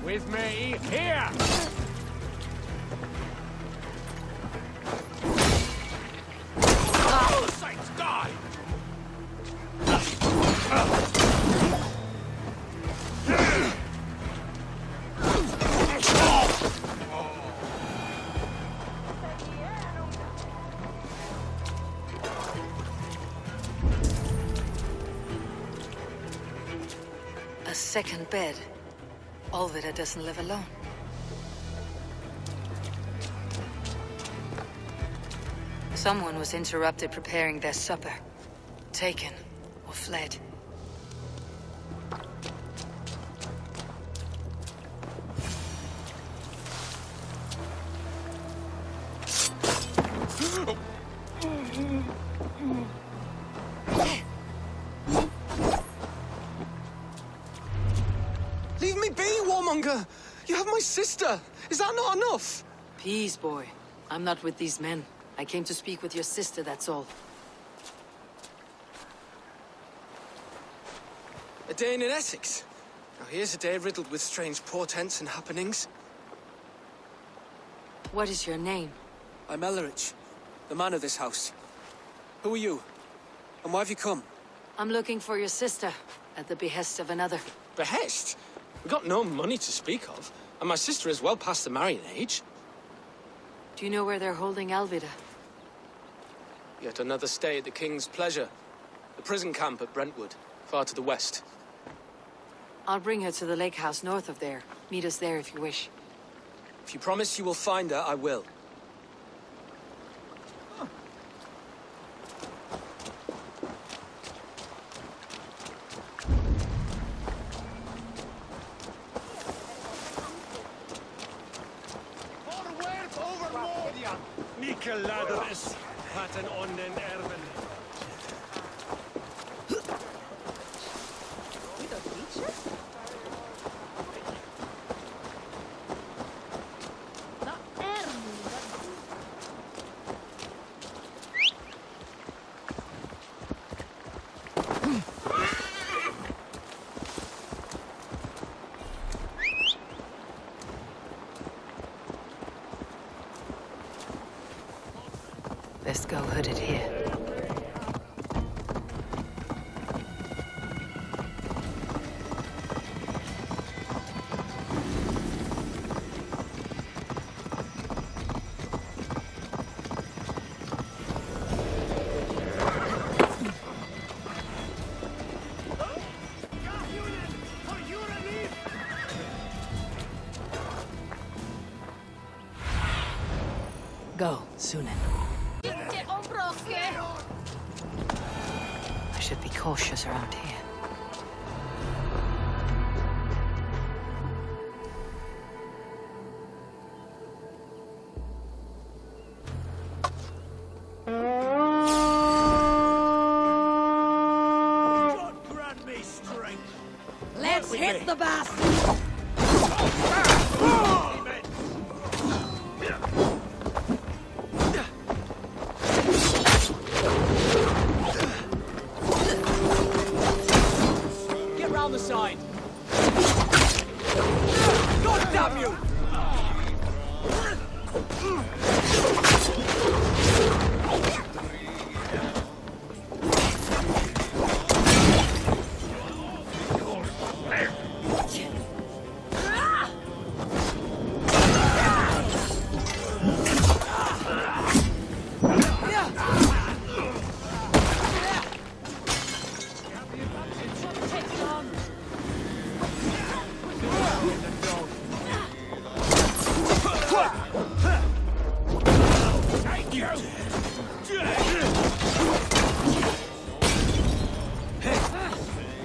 O: With me, here! Oh, saints, die!
A: A second bed. Olvida doesn't live alone. Someone was interrupted preparing their supper. Taken or fled.
V: Leave me be, warmonger! You have my sister! Is that not enough?
U: Peace, boy. I'm not with these men. I came to speak with your sister, that's all.
V: A day in Essexe. Now here's a day riddled with strange portents and happenings.
U: What is your name?
V: I'm Ellerich, the man of this house. Who are you? And why have you come?
U: I'm looking for your sister, at the behest of another.
V: Behest? We've got no money to speak of, and my sister is well past the marrying age.
U: Do you know where they're holding Alvida?
V: Yet another stay at the King's pleasure. The prison camp at Brentwood, far to the west.
U: I'll bring her to the lake house north of there. Meet us there if you wish.
V: If you promise you will find her, I will.
O: Mikkel lader is paten onnen erben.
A: Best go hooded here. Go, Sunan. I should be cautious around here.
G: Let's hit the bastard!
V: Get round the side. God damn you!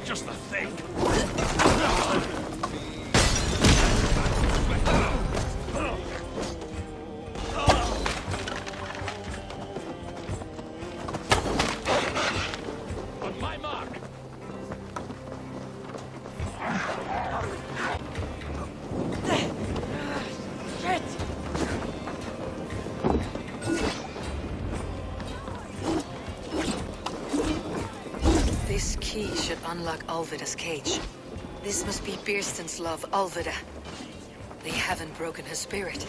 O: Just the thing. On my mark.
G: Shit!
A: This key should unlock Alvida's cage. This must be Birsten's love, Alvida. They haven't broken her spirit.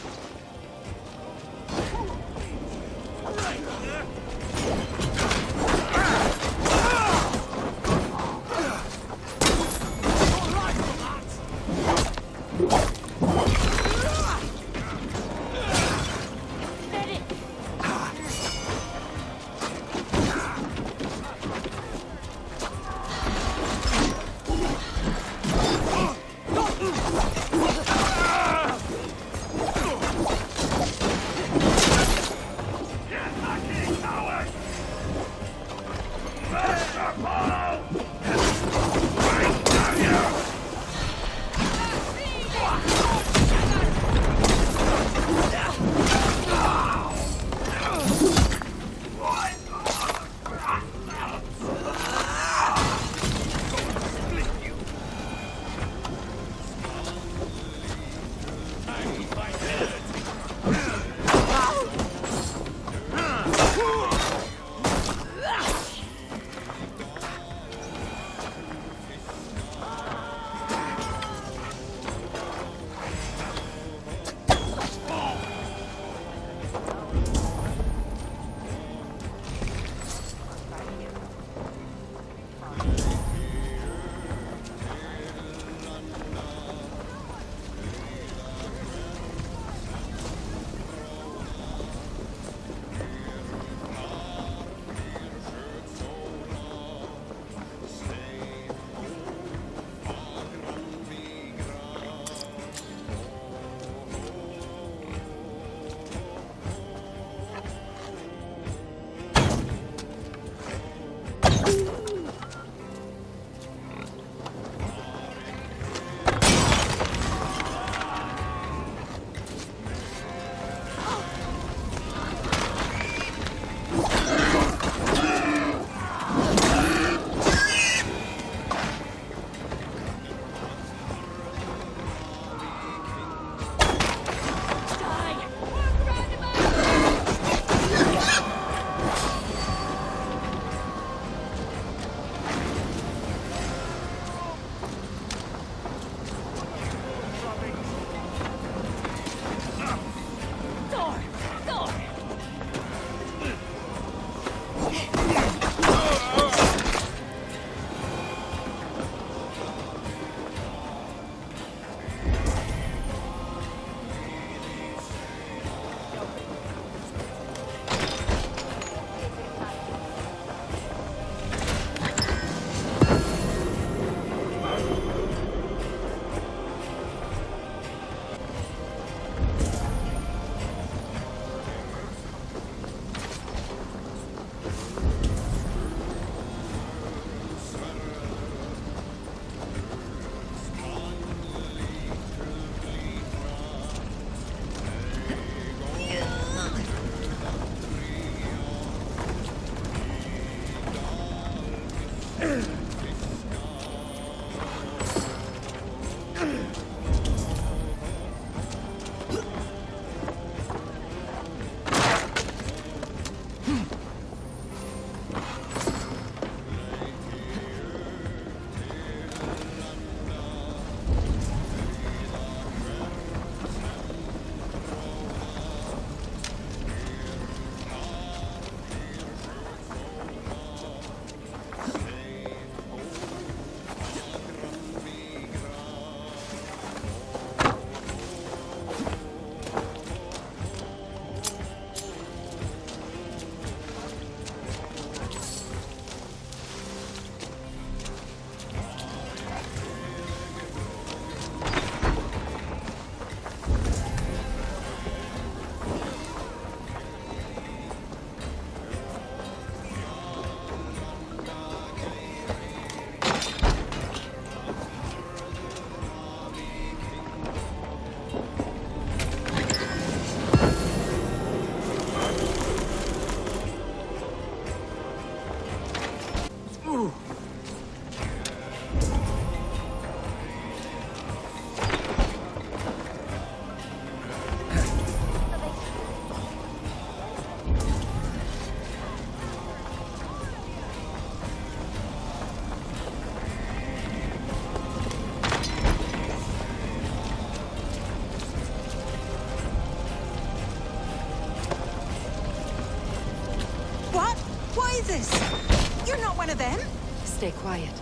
B: this? You're not one of them?
A: Stay quiet.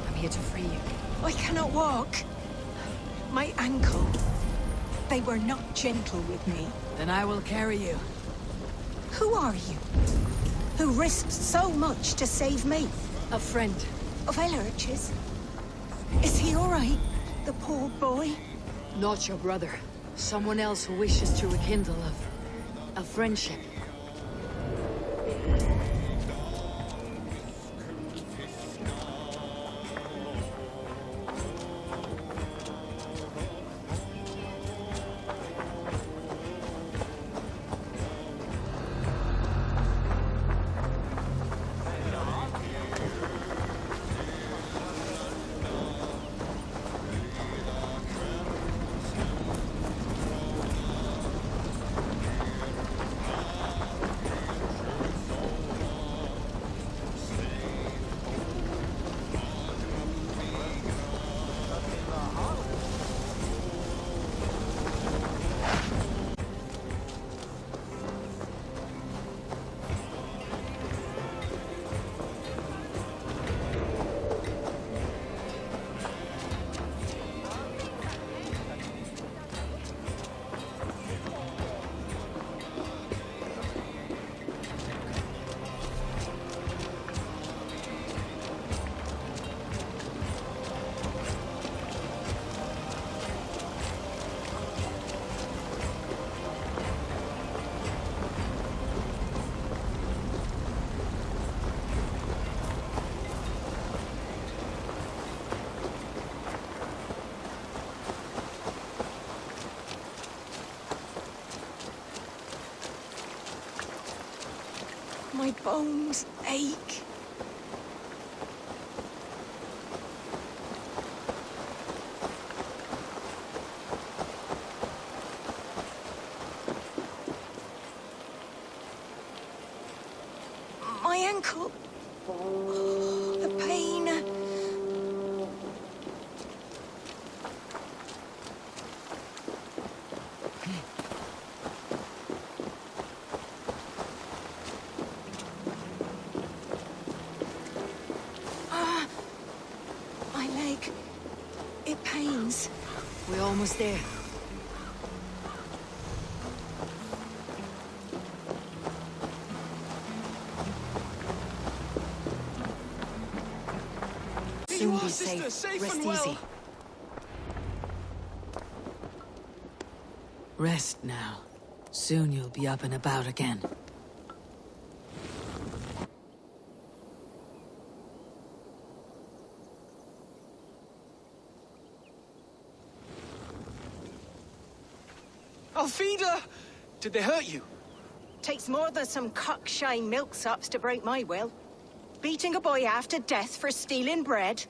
A: I'm here to free you.
B: I cannot walk. My ankle. They were not gentle with me.
A: Then I will carry you.
B: Who are you? Who risked so much to save me?
A: A friend.
B: Of Elrich's? Is he all right? The poor boy?
A: Not your brother. Someone else who wishes to rekindle a friendship.
B: My bones ache. My ankle. The pain. My leg. It pains.
A: We're almost there. Soon be safe. Rest easy. Rest now. Soon you'll be up and about again.
V: Alfida! Did they hurt you?
B: Takes more than some cockshy milksops to break my will. Beating a boy half to death for stealing bread?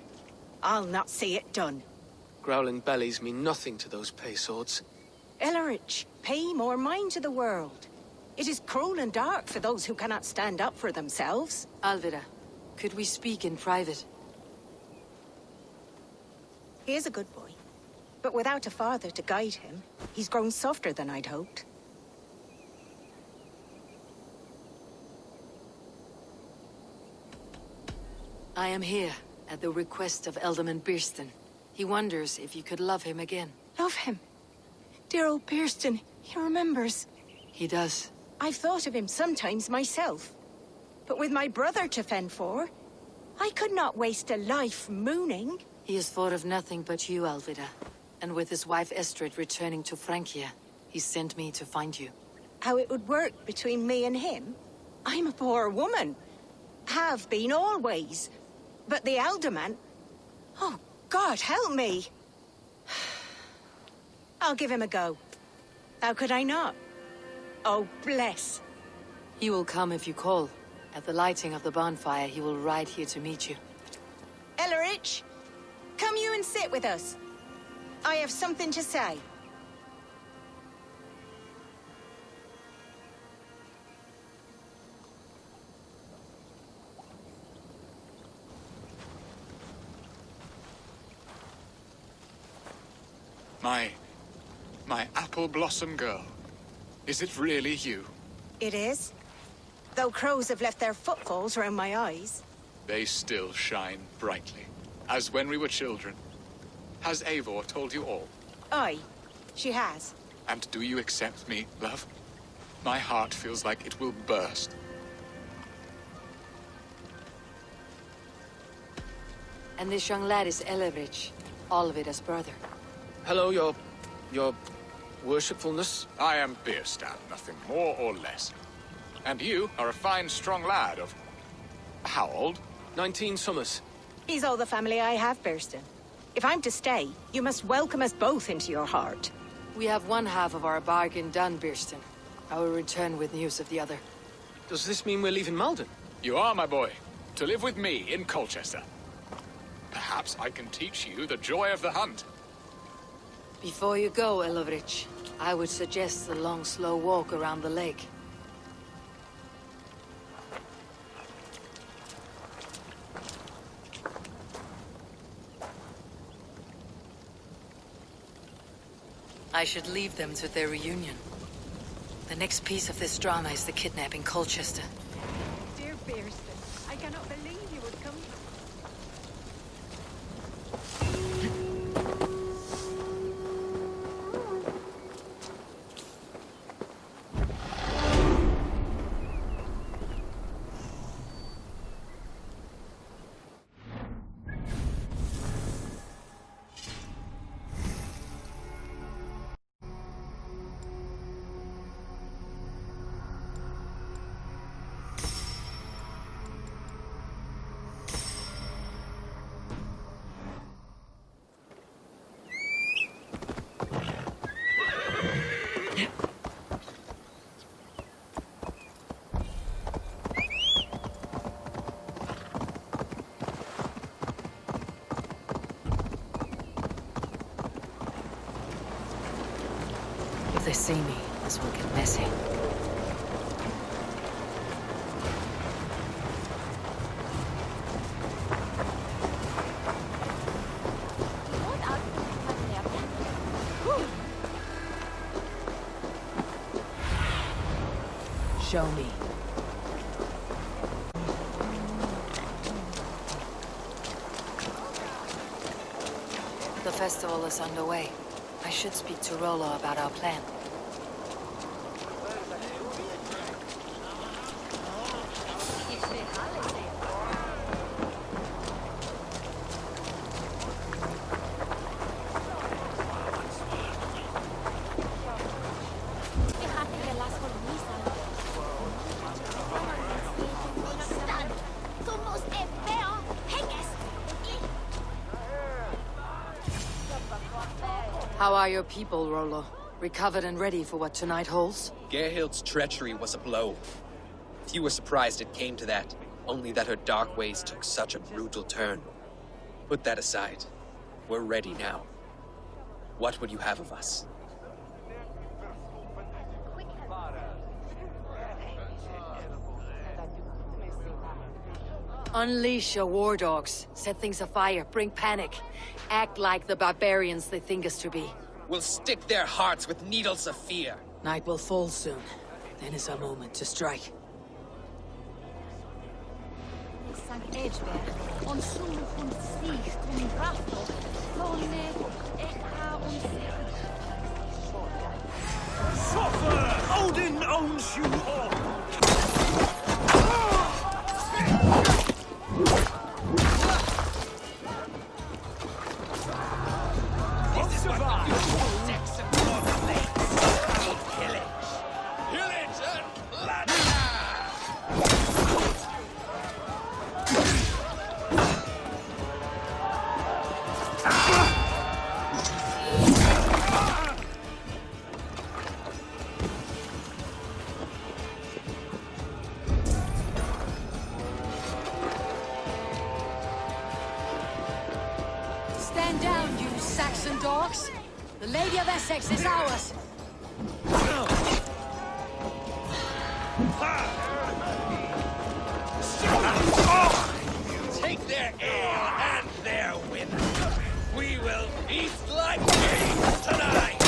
B: I'll not see it done.
V: Growling bellies mean nothing to those pay swords.
B: Elrich, pay more mind to the world. It is cruel and dark for those who cannot stand up for themselves.
A: Alvira, could we speak in private?
B: He is a good boy. But without a father to guide him, he's grown softer than I'd hoped.
A: I am here at the request of Alderman Birston. He wonders if you could love him again.
B: Love him? Dear old Birston, he remembers.
A: He does.
B: I've thought of him sometimes myself. But with my brother to fend for, I could not waste a life mooning.
A: He has thought of nothing but you, Alvida. And with his wife Estrid returning to Francia, he sent me to find you.
B: How it would work between me and him? I'm a poor woman. Have been always. But the alderman... Oh, God, help me! I'll give him a go. How could I not? Oh, bless.
A: He will come if you call. At the lighting of the bonfire, he will ride here to meet you.
B: Elrich, come you and sit with us. I have something to say.
I: My apple blossom girl. Is it really you?
B: It is. Though crows have left their footfalls round my eyes.
I: They still shine brightly, as when we were children. Has Eivor told you all?
B: Aye, she has.
I: And do you accept me, love? My heart feels like it will burst.
U: And this young lad is Elevich, Olvida's brother.
V: Hello, your worshipfulness.
I: I am Bierstadt, nothing more or less. And you are a fine, strong lad of... how old?
V: 19 summers.
B: He's all the family I have, Burston. If I'm to stay, you must welcome us both into your heart.
U: We have one half of our bargain done, Birston. I will return with news of the other.
V: Does this mean we're leaving Malden?
I: You are, my boy, to live with me in Colchester. Perhaps I can teach you the joy of the hunt.
U: Before you go, Elovrich, I would suggest a long, slow walk around the lake. I should leave them to their reunion. The next piece of this drama is the kidnap in Colchester.
K: Dear Bearston, I cannot believe you would come.
U: If they see me, this will get messy. Show me. The festival is underway. I should speak to Rollo about our plan. How are your people, Rollo? Recovered and ready for what tonight holds?
P: Gerhild's treachery was a blow. Few were surprised it came to that, only that her dark ways took such a brutal turn. Put that aside. We're ready now. What would you have of us?
U: Unleash your war dogs. Set things afire. Bring panic. Act like the barbarians they think us to be.
P: We'll stick their hearts with needles of fear.
U: Night will fall soon. Then is our moment to strike.
O: Suffer! Odin owns you all!
U: Stand down, you Saxon dogs! The Lady of Essex is ours!
O: Take their ale and their women. We will feast like kings tonight!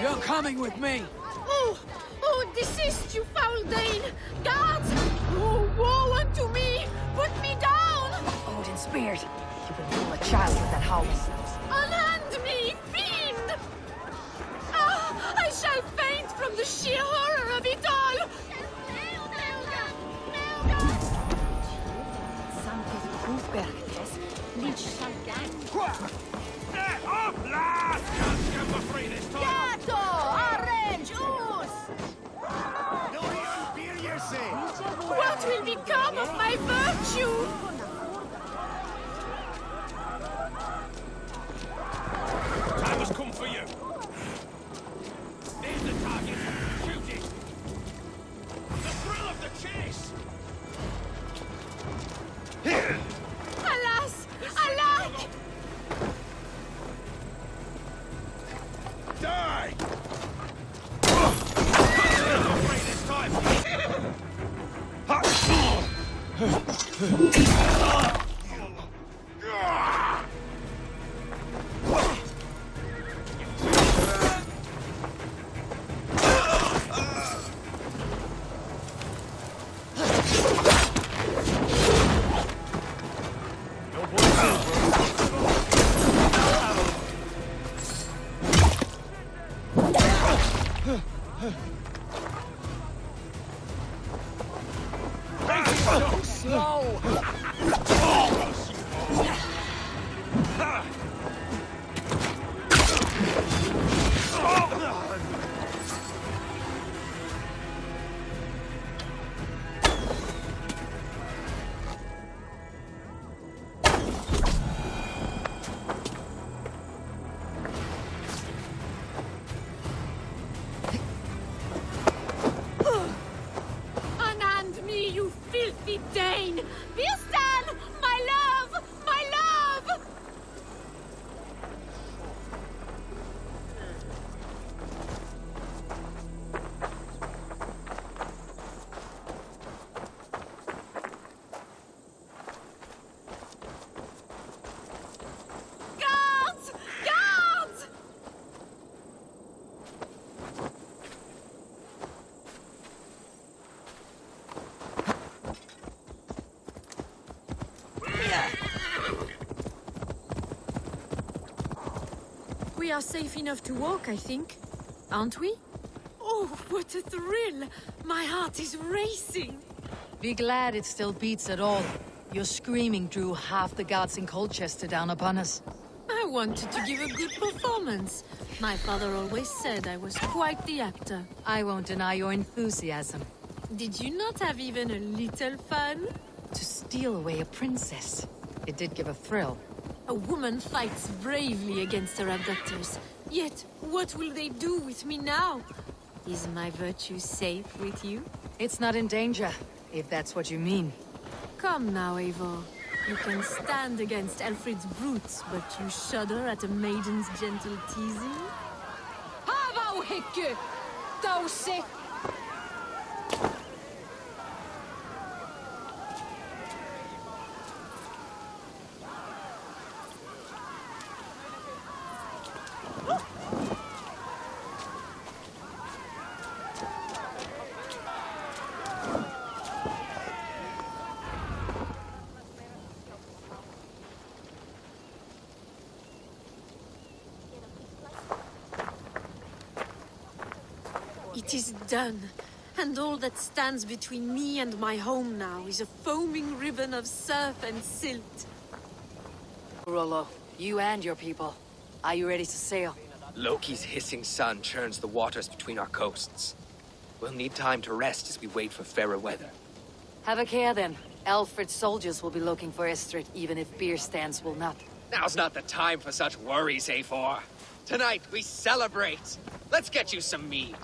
J: You're coming with me!
G: Oh, desist, you foul Dane! Guards! Oh, woe unto me! Put me down!
A: Odin Spirit, you will fool a child with that howl.
G: Unhand me, fiend! Ah, I shall faint from the sheer horror of it all! What will become of my virtue?
R: Time has come for you. There's the target. Shoot it. The thrill of the chase.
G: Alas! Alack!
R: Die! This time.
J: So slow!
G: Unhand me, you filthy Dane! Birsten! My love! My love! Guards! Guards! We are safe enough to walk, I think. Aren't we? Oh, what a thrill! My heart is racing!
A: Be glad it still beats at all. Your screaming drew half the guards in Colchester down upon us.
G: I wanted to give a good performance. My father always said I was quite the actor.
A: I won't deny your enthusiasm.
G: Did you not have even a little fun?
A: To steal away a princess. It did give a thrill.
G: A woman fights bravely against her abductors. Yet, what will they do with me now? Is my virtue safe with you?
A: It's not in danger, if that's what you mean.
G: Come now, Eivor. You can stand against Alfred's brutes, but you shudder at a maiden's gentle teasing?
L: Hava hicke! Thou sick!
G: It is done, and all that stands between me and my home now is a foaming ribbon of surf and silt.
A: Rollo, you and your people. Are you ready to sail?
P: Loki's hissing sun churns the waters between our coasts. We'll need time to rest as we wait for fairer weather.
A: Have a care then. Alfred's soldiers will be looking for Estrid, even if beer stands will not.
P: Now's not the time for such worries, Eivor. Tonight we celebrate. Let's get you some mead.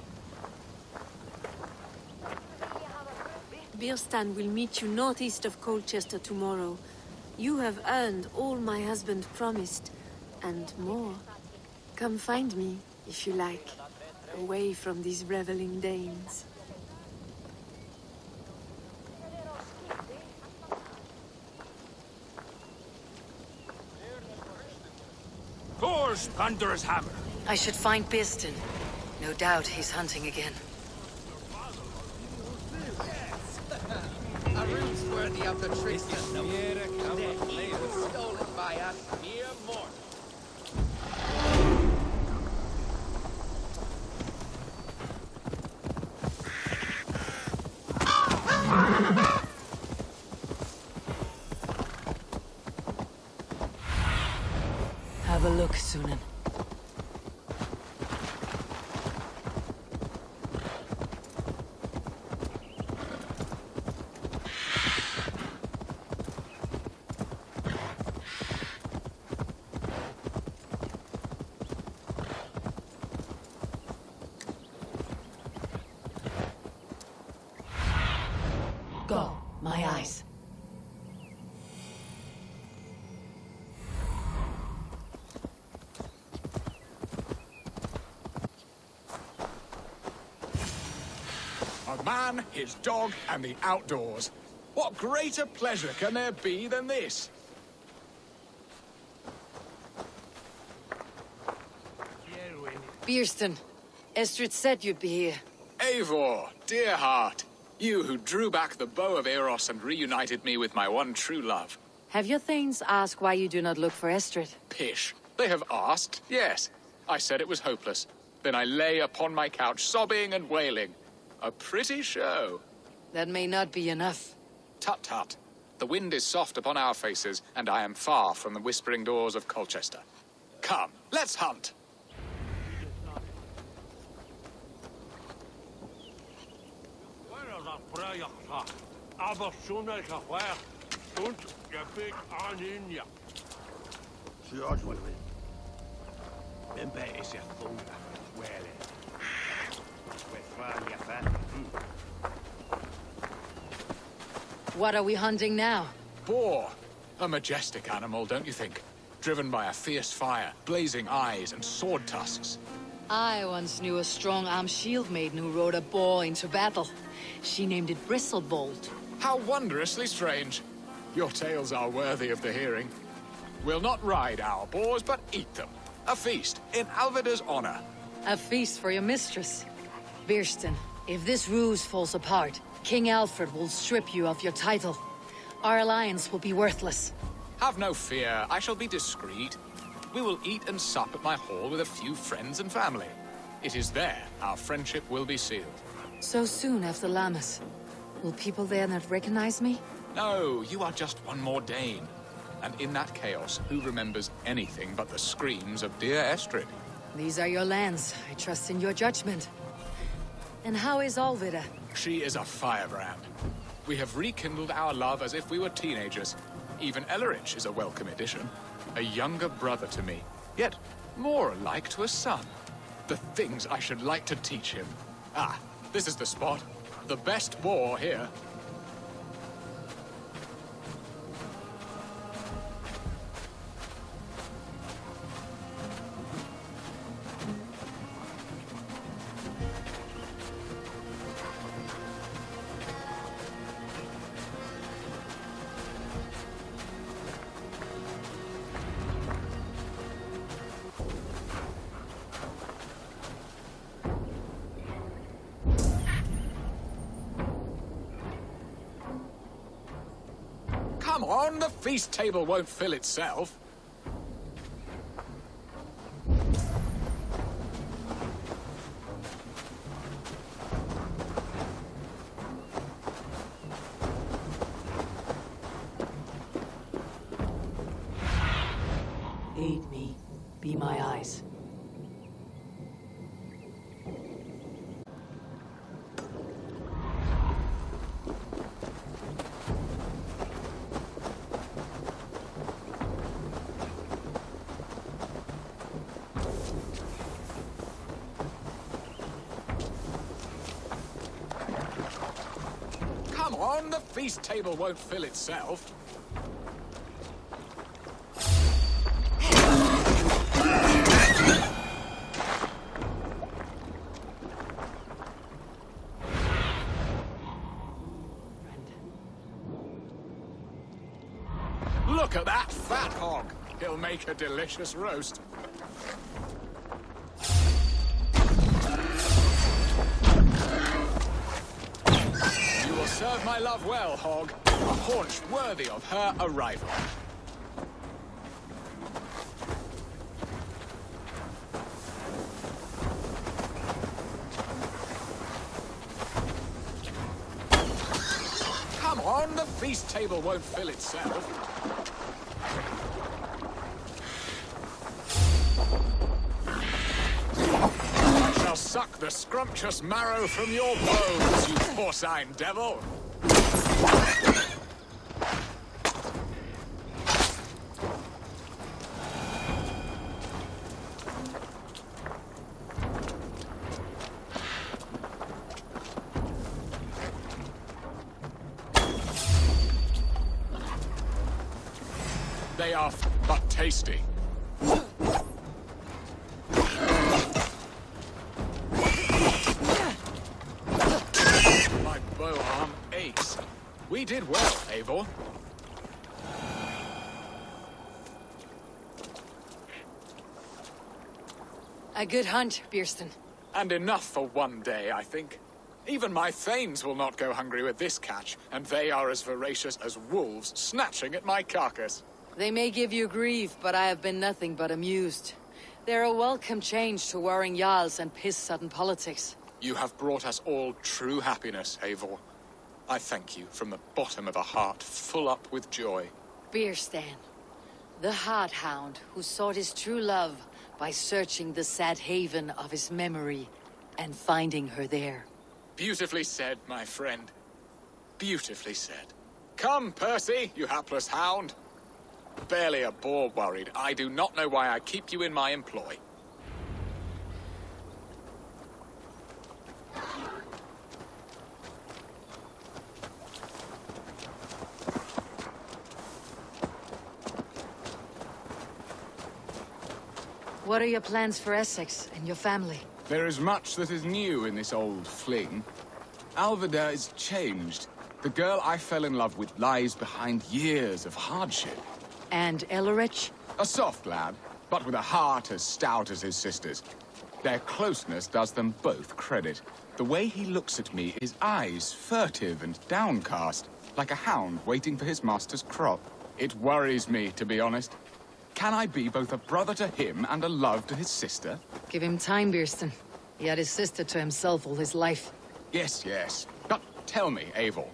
G: Birstan will meet you northeast of Colchester tomorrow. You have earned all my husband promised, and more. Come find me, if you like, away from these reveling Danes.
R: Thor's thunderous hammer.
A: I should find Birstan. No doubt he's hunting again.
M: A root's worthy of the trickster. Stolen by a mere mortal.
A: Have a look, Sunan. Go, my eyes.
I: A man, his dog, and the outdoors. What greater pleasure can there be than this?
A: Bierston, Estrid said you'd be here.
I: Eivor, dear heart. You who drew back the bow of Eros and reunited me with my one true love.
A: Have your thanes asked why you do not look for Estrid?
I: Pish. They have asked, yes. I said it was hopeless. Then I lay upon my couch, sobbing and wailing. A pretty show.
A: That may not be enough.
I: Tut-tut. The wind is soft upon our faces, and I am far from the whispering doors of Colchester. Come, let's hunt.
A: What are we hunting now?
I: Boar. A majestic animal, don't you think? Driven by a fierce fire, blazing eyes, and sword tusks.
A: I once knew a strong-armed shield maiden who rode a boar into battle. She named it Bristlebolt.
I: How wondrously strange. Your tales are worthy of the hearing. We'll not ride our boars, but eat them. A feast, in Alvida's honor.
A: A feast for your mistress. Bierston, if this ruse falls apart, King Alfred will strip you of your title. Our alliance will be worthless.
I: Have no fear, I shall be discreet. We will eat and sup at my hall with a few friends and family. It is there our friendship will be sealed.
A: So soon after Lammas. Will people there not recognize me?
I: No, you are just one more Dane. And in that chaos, who remembers anything but the screams of dear Estrid?
A: These are your lands. I trust in your judgment. And how is Alvida?
I: She is a firebrand. We have rekindled our love as if we were teenagers. Even Ellerich is a welcome addition. A younger brother to me, yet more alike to a son. The things I should like to teach him. Ah, this is the spot. The best boar here. Come on, the feast table won't fill itself.
A: Aid me. Be my eyes.
I: Come on, the feast table won't fill itself. Look at that fat hog. He'll make a delicious roast. Serve my love well, Hog. A haunch worthy of her arrival. Come on, the feast table won't fill itself. I shall suck the scrumptious marrow from your bones, you porcine devil! They are but tasty. My bow arm aches. We did well, Eivor.
A: A good hunt, Bierston.
I: And enough for one day, I think. Even my thanes will not go hungry with this catch, and they are as voracious as wolves snatching at my carcass.
A: They may give you grief, but I have been nothing but amused. They're a welcome change to warring jarls and piss-sudden politics.
I: You have brought us all true happiness, Eivor. I thank you from the bottom of a heart full up with joy.
A: Bierstan, the Hard Hound who sought his true love by searching the sad haven of his memory and finding her there.
I: Beautifully said, my friend. Beautifully said. Come, Percy, you hapless hound. Barely a boar worried. I do not know why I keep you in my employ.
A: What are your plans for Essex and your family?
I: There is much that is new in this old fling. Alvida is changed. The girl I fell in love with lies behind years of hardship.
A: And Ellerich?
I: A soft lad, but with a heart as stout as his sister's. Their closeness does them both credit. The way he looks at me, his eyes furtive and downcast, like a hound waiting for his master's crop. It worries me, to be honest. Can I be both a brother to him and a love to his sister?
A: Give him time, Bierston. He had his sister to himself all his life.
I: Yes, yes. But tell me, Eivor,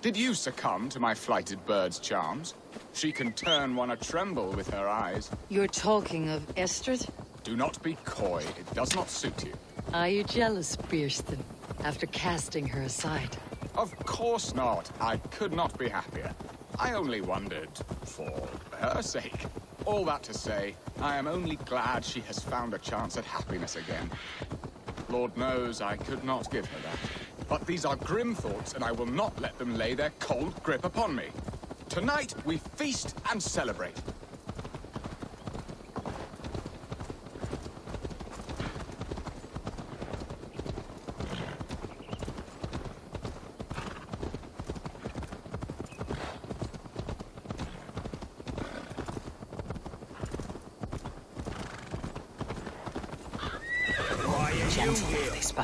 I: did you succumb to my flighted bird's charms? She can turn one a tremble with her eyes.
A: You're talking of Estrid?
I: Do not be coy. It does not suit you.
A: Are you jealous, Bierston, after casting her aside?
I: Of course not. I could not be happier. I only wondered for her sake. All that to say, I am only glad she has found a chance at happiness again. Lord knows I could not give her that. But these are grim thoughts, and I will not let them lay their cold grip upon me. Tonight, we feast and celebrate.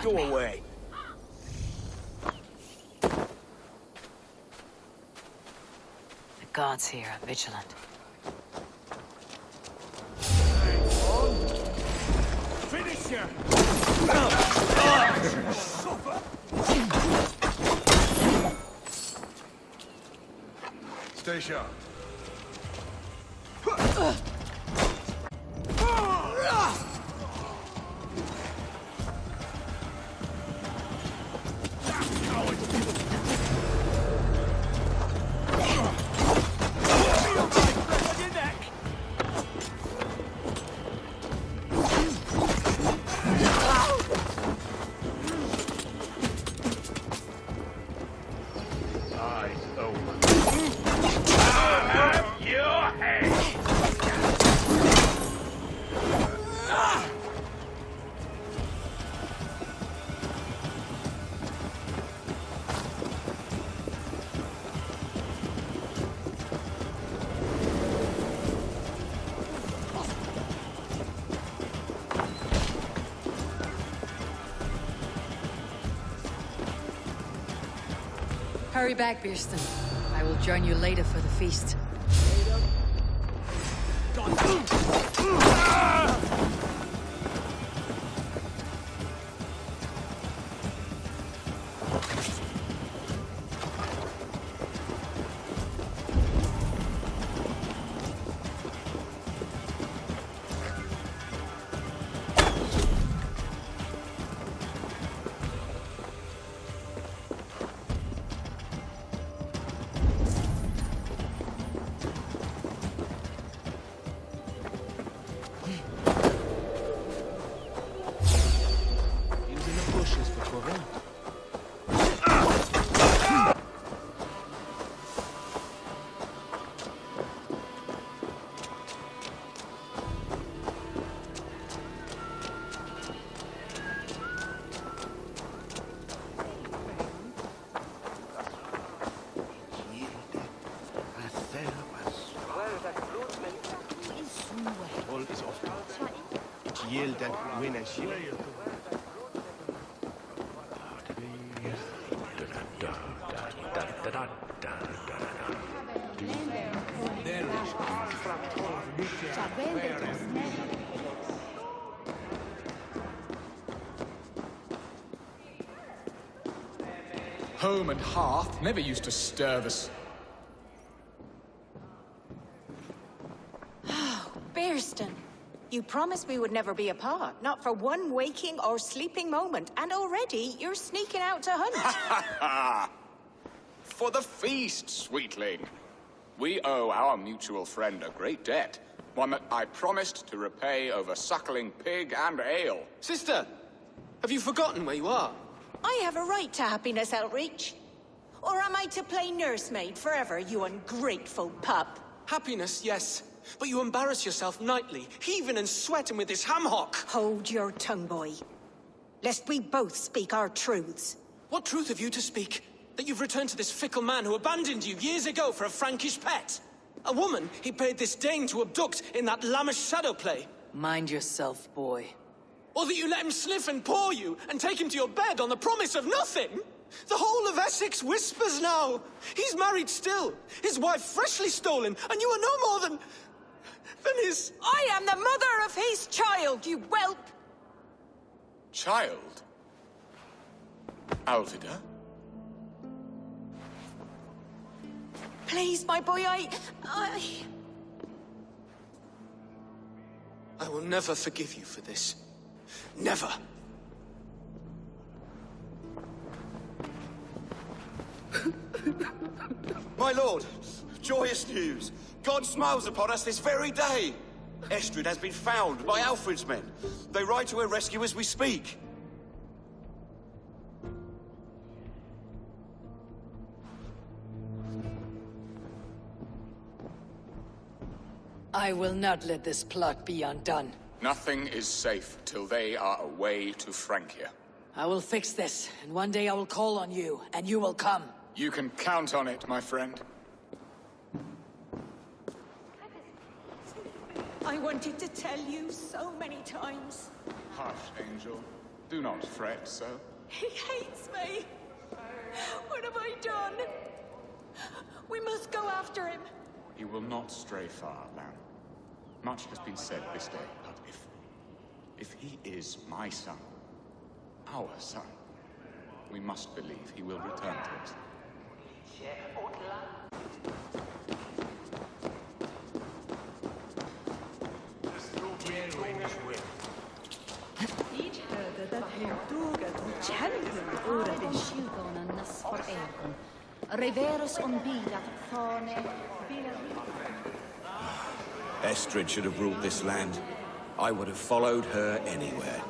J: Go away.
A: The gods here are vigilant.
O: Finish her! Stay sharp. Eyes open. I'll have your head!
A: Hurry back, Beerston. I will join you later for the feast.
I: Home and hearth never used to stir the...
B: Beerston, you promised we would never be apart, not for one waking or sleeping moment, and already you're sneaking out to hunt.
I: For the feast, sweetling. We owe our mutual friend a great debt. One that I promised to repay over suckling pig and ale.
P: Sister, have you forgotten where you are?
B: I have a right to happiness, Outreach. Or am I to play nursemaid forever, you ungrateful pup?
P: Happiness, yes. But you embarrass yourself nightly, heaving and sweating with this ham hock.
B: Hold your tongue, boy. Lest we both speak our truths.
P: What truth have you to speak? That you've returned to this fickle man who abandoned you years ago for a Frankish pet? A woman he paid this Dane to abduct in that lammish shadow play?
A: Mind yourself, boy.
P: Or that you let him sniff and paw you, and take him to your bed on the promise of nothing? The whole of Essex whispers now. He's married still, his wife freshly stolen, and you are no more than his...
B: I am the mother of his child, you whelp!
I: Child? Alvida?
B: Please, my boy, I
P: will never forgive you for this. Never.
C: My lord, joyous news. God smiles upon us this very day. Estrid has been found by Alfred's men. They ride to her rescue as we speak.
A: I will not let this plot be undone.
I: Nothing is safe till they are away to Francia.
A: I will fix this, and one day I will call on you, and you will come.
I: You can count on it, my friend.
B: I wanted to tell you so many times.
I: Hush, Angel. Do not fret so.
B: He hates me. What have I done? We must go after him.
I: He will not stray far, lamb. Much has been said this day, but if he is my son, our son, we must believe he will return to us.
E: Estrid should have ruled this land. I would have followed her anywhere.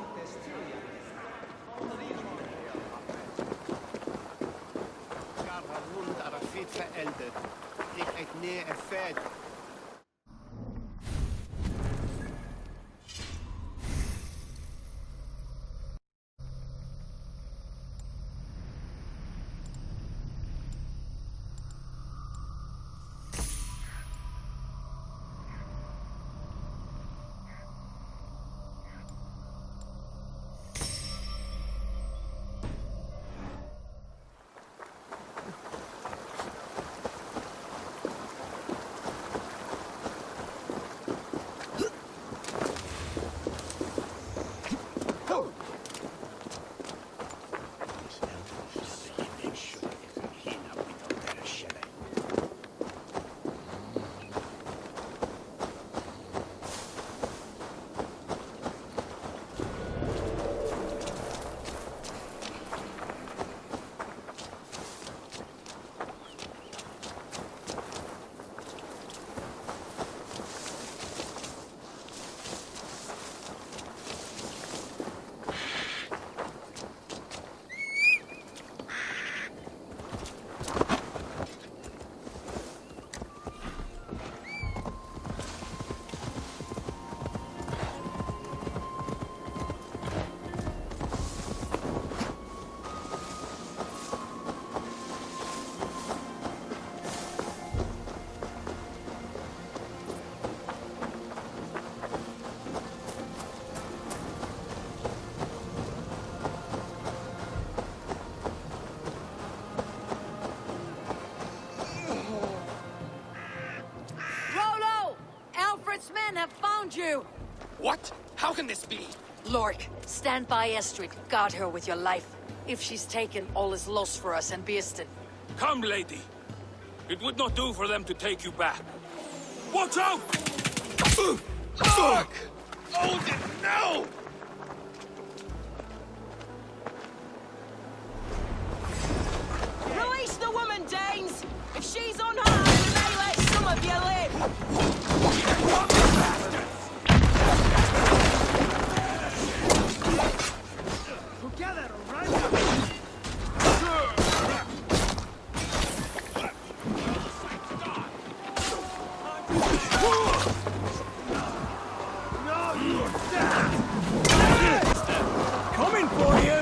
A: do?
P: What? How can this be?
A: Lork, stand by Estrid. Guard her with your life. If she's taken, all is lost for us and Beerston.
R: Come, lady. It would not do for them to take you back. Watch out!
P: Fuck! Oh, no!
B: Release the woman, Danes! If she's unharmed, we may let some of you live!
O: Together, right now! Coming for you!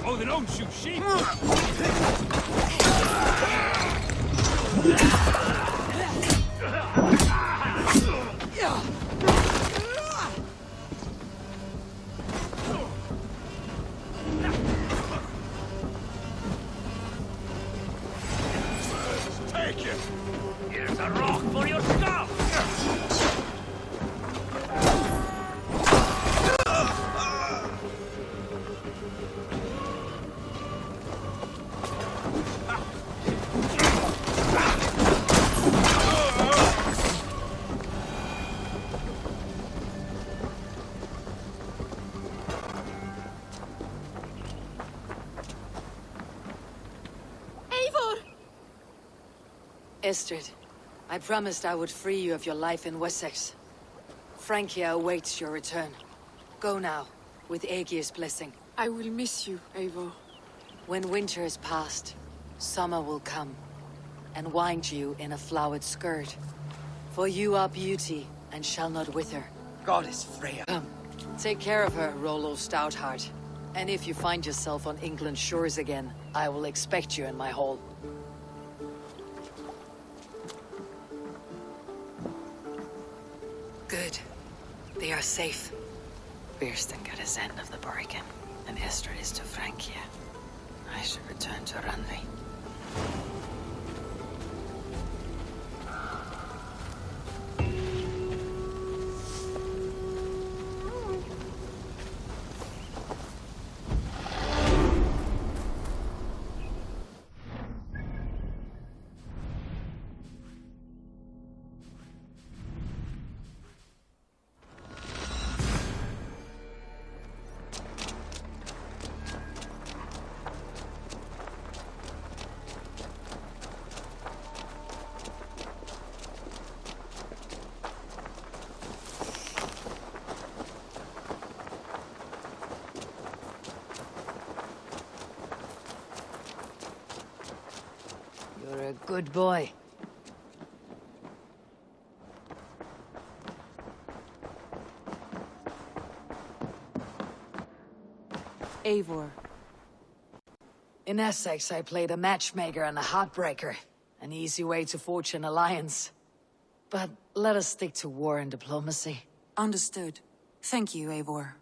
R: Oh, they don't shoot sheep!
O: Take it! Here's a rock for your skull!
A: Estrid, I promised I would free you of your life in Essexe. Francia awaits your return. Go now, with Aegir's blessing.
G: I will miss you, Eivor.
A: When winter is past, summer will come, and wind you in a flowered skirt. For you are beauty, and shall not wither.
P: Goddess Freya.
A: Come, take care of her, Rollo Stoutheart. And if you find yourself on England's shores again, I will expect you in my hall. Good. They are safe. Beerston got his end of the bargain, and Estrid is to Francia. I should return to Randvi. Good boy.
D: Eivor.
A: In Essexe, I played a matchmaker and a heartbreaker. An easy way to forge an alliance. But let us stick to war and diplomacy.
D: Understood. Thank you, Eivor.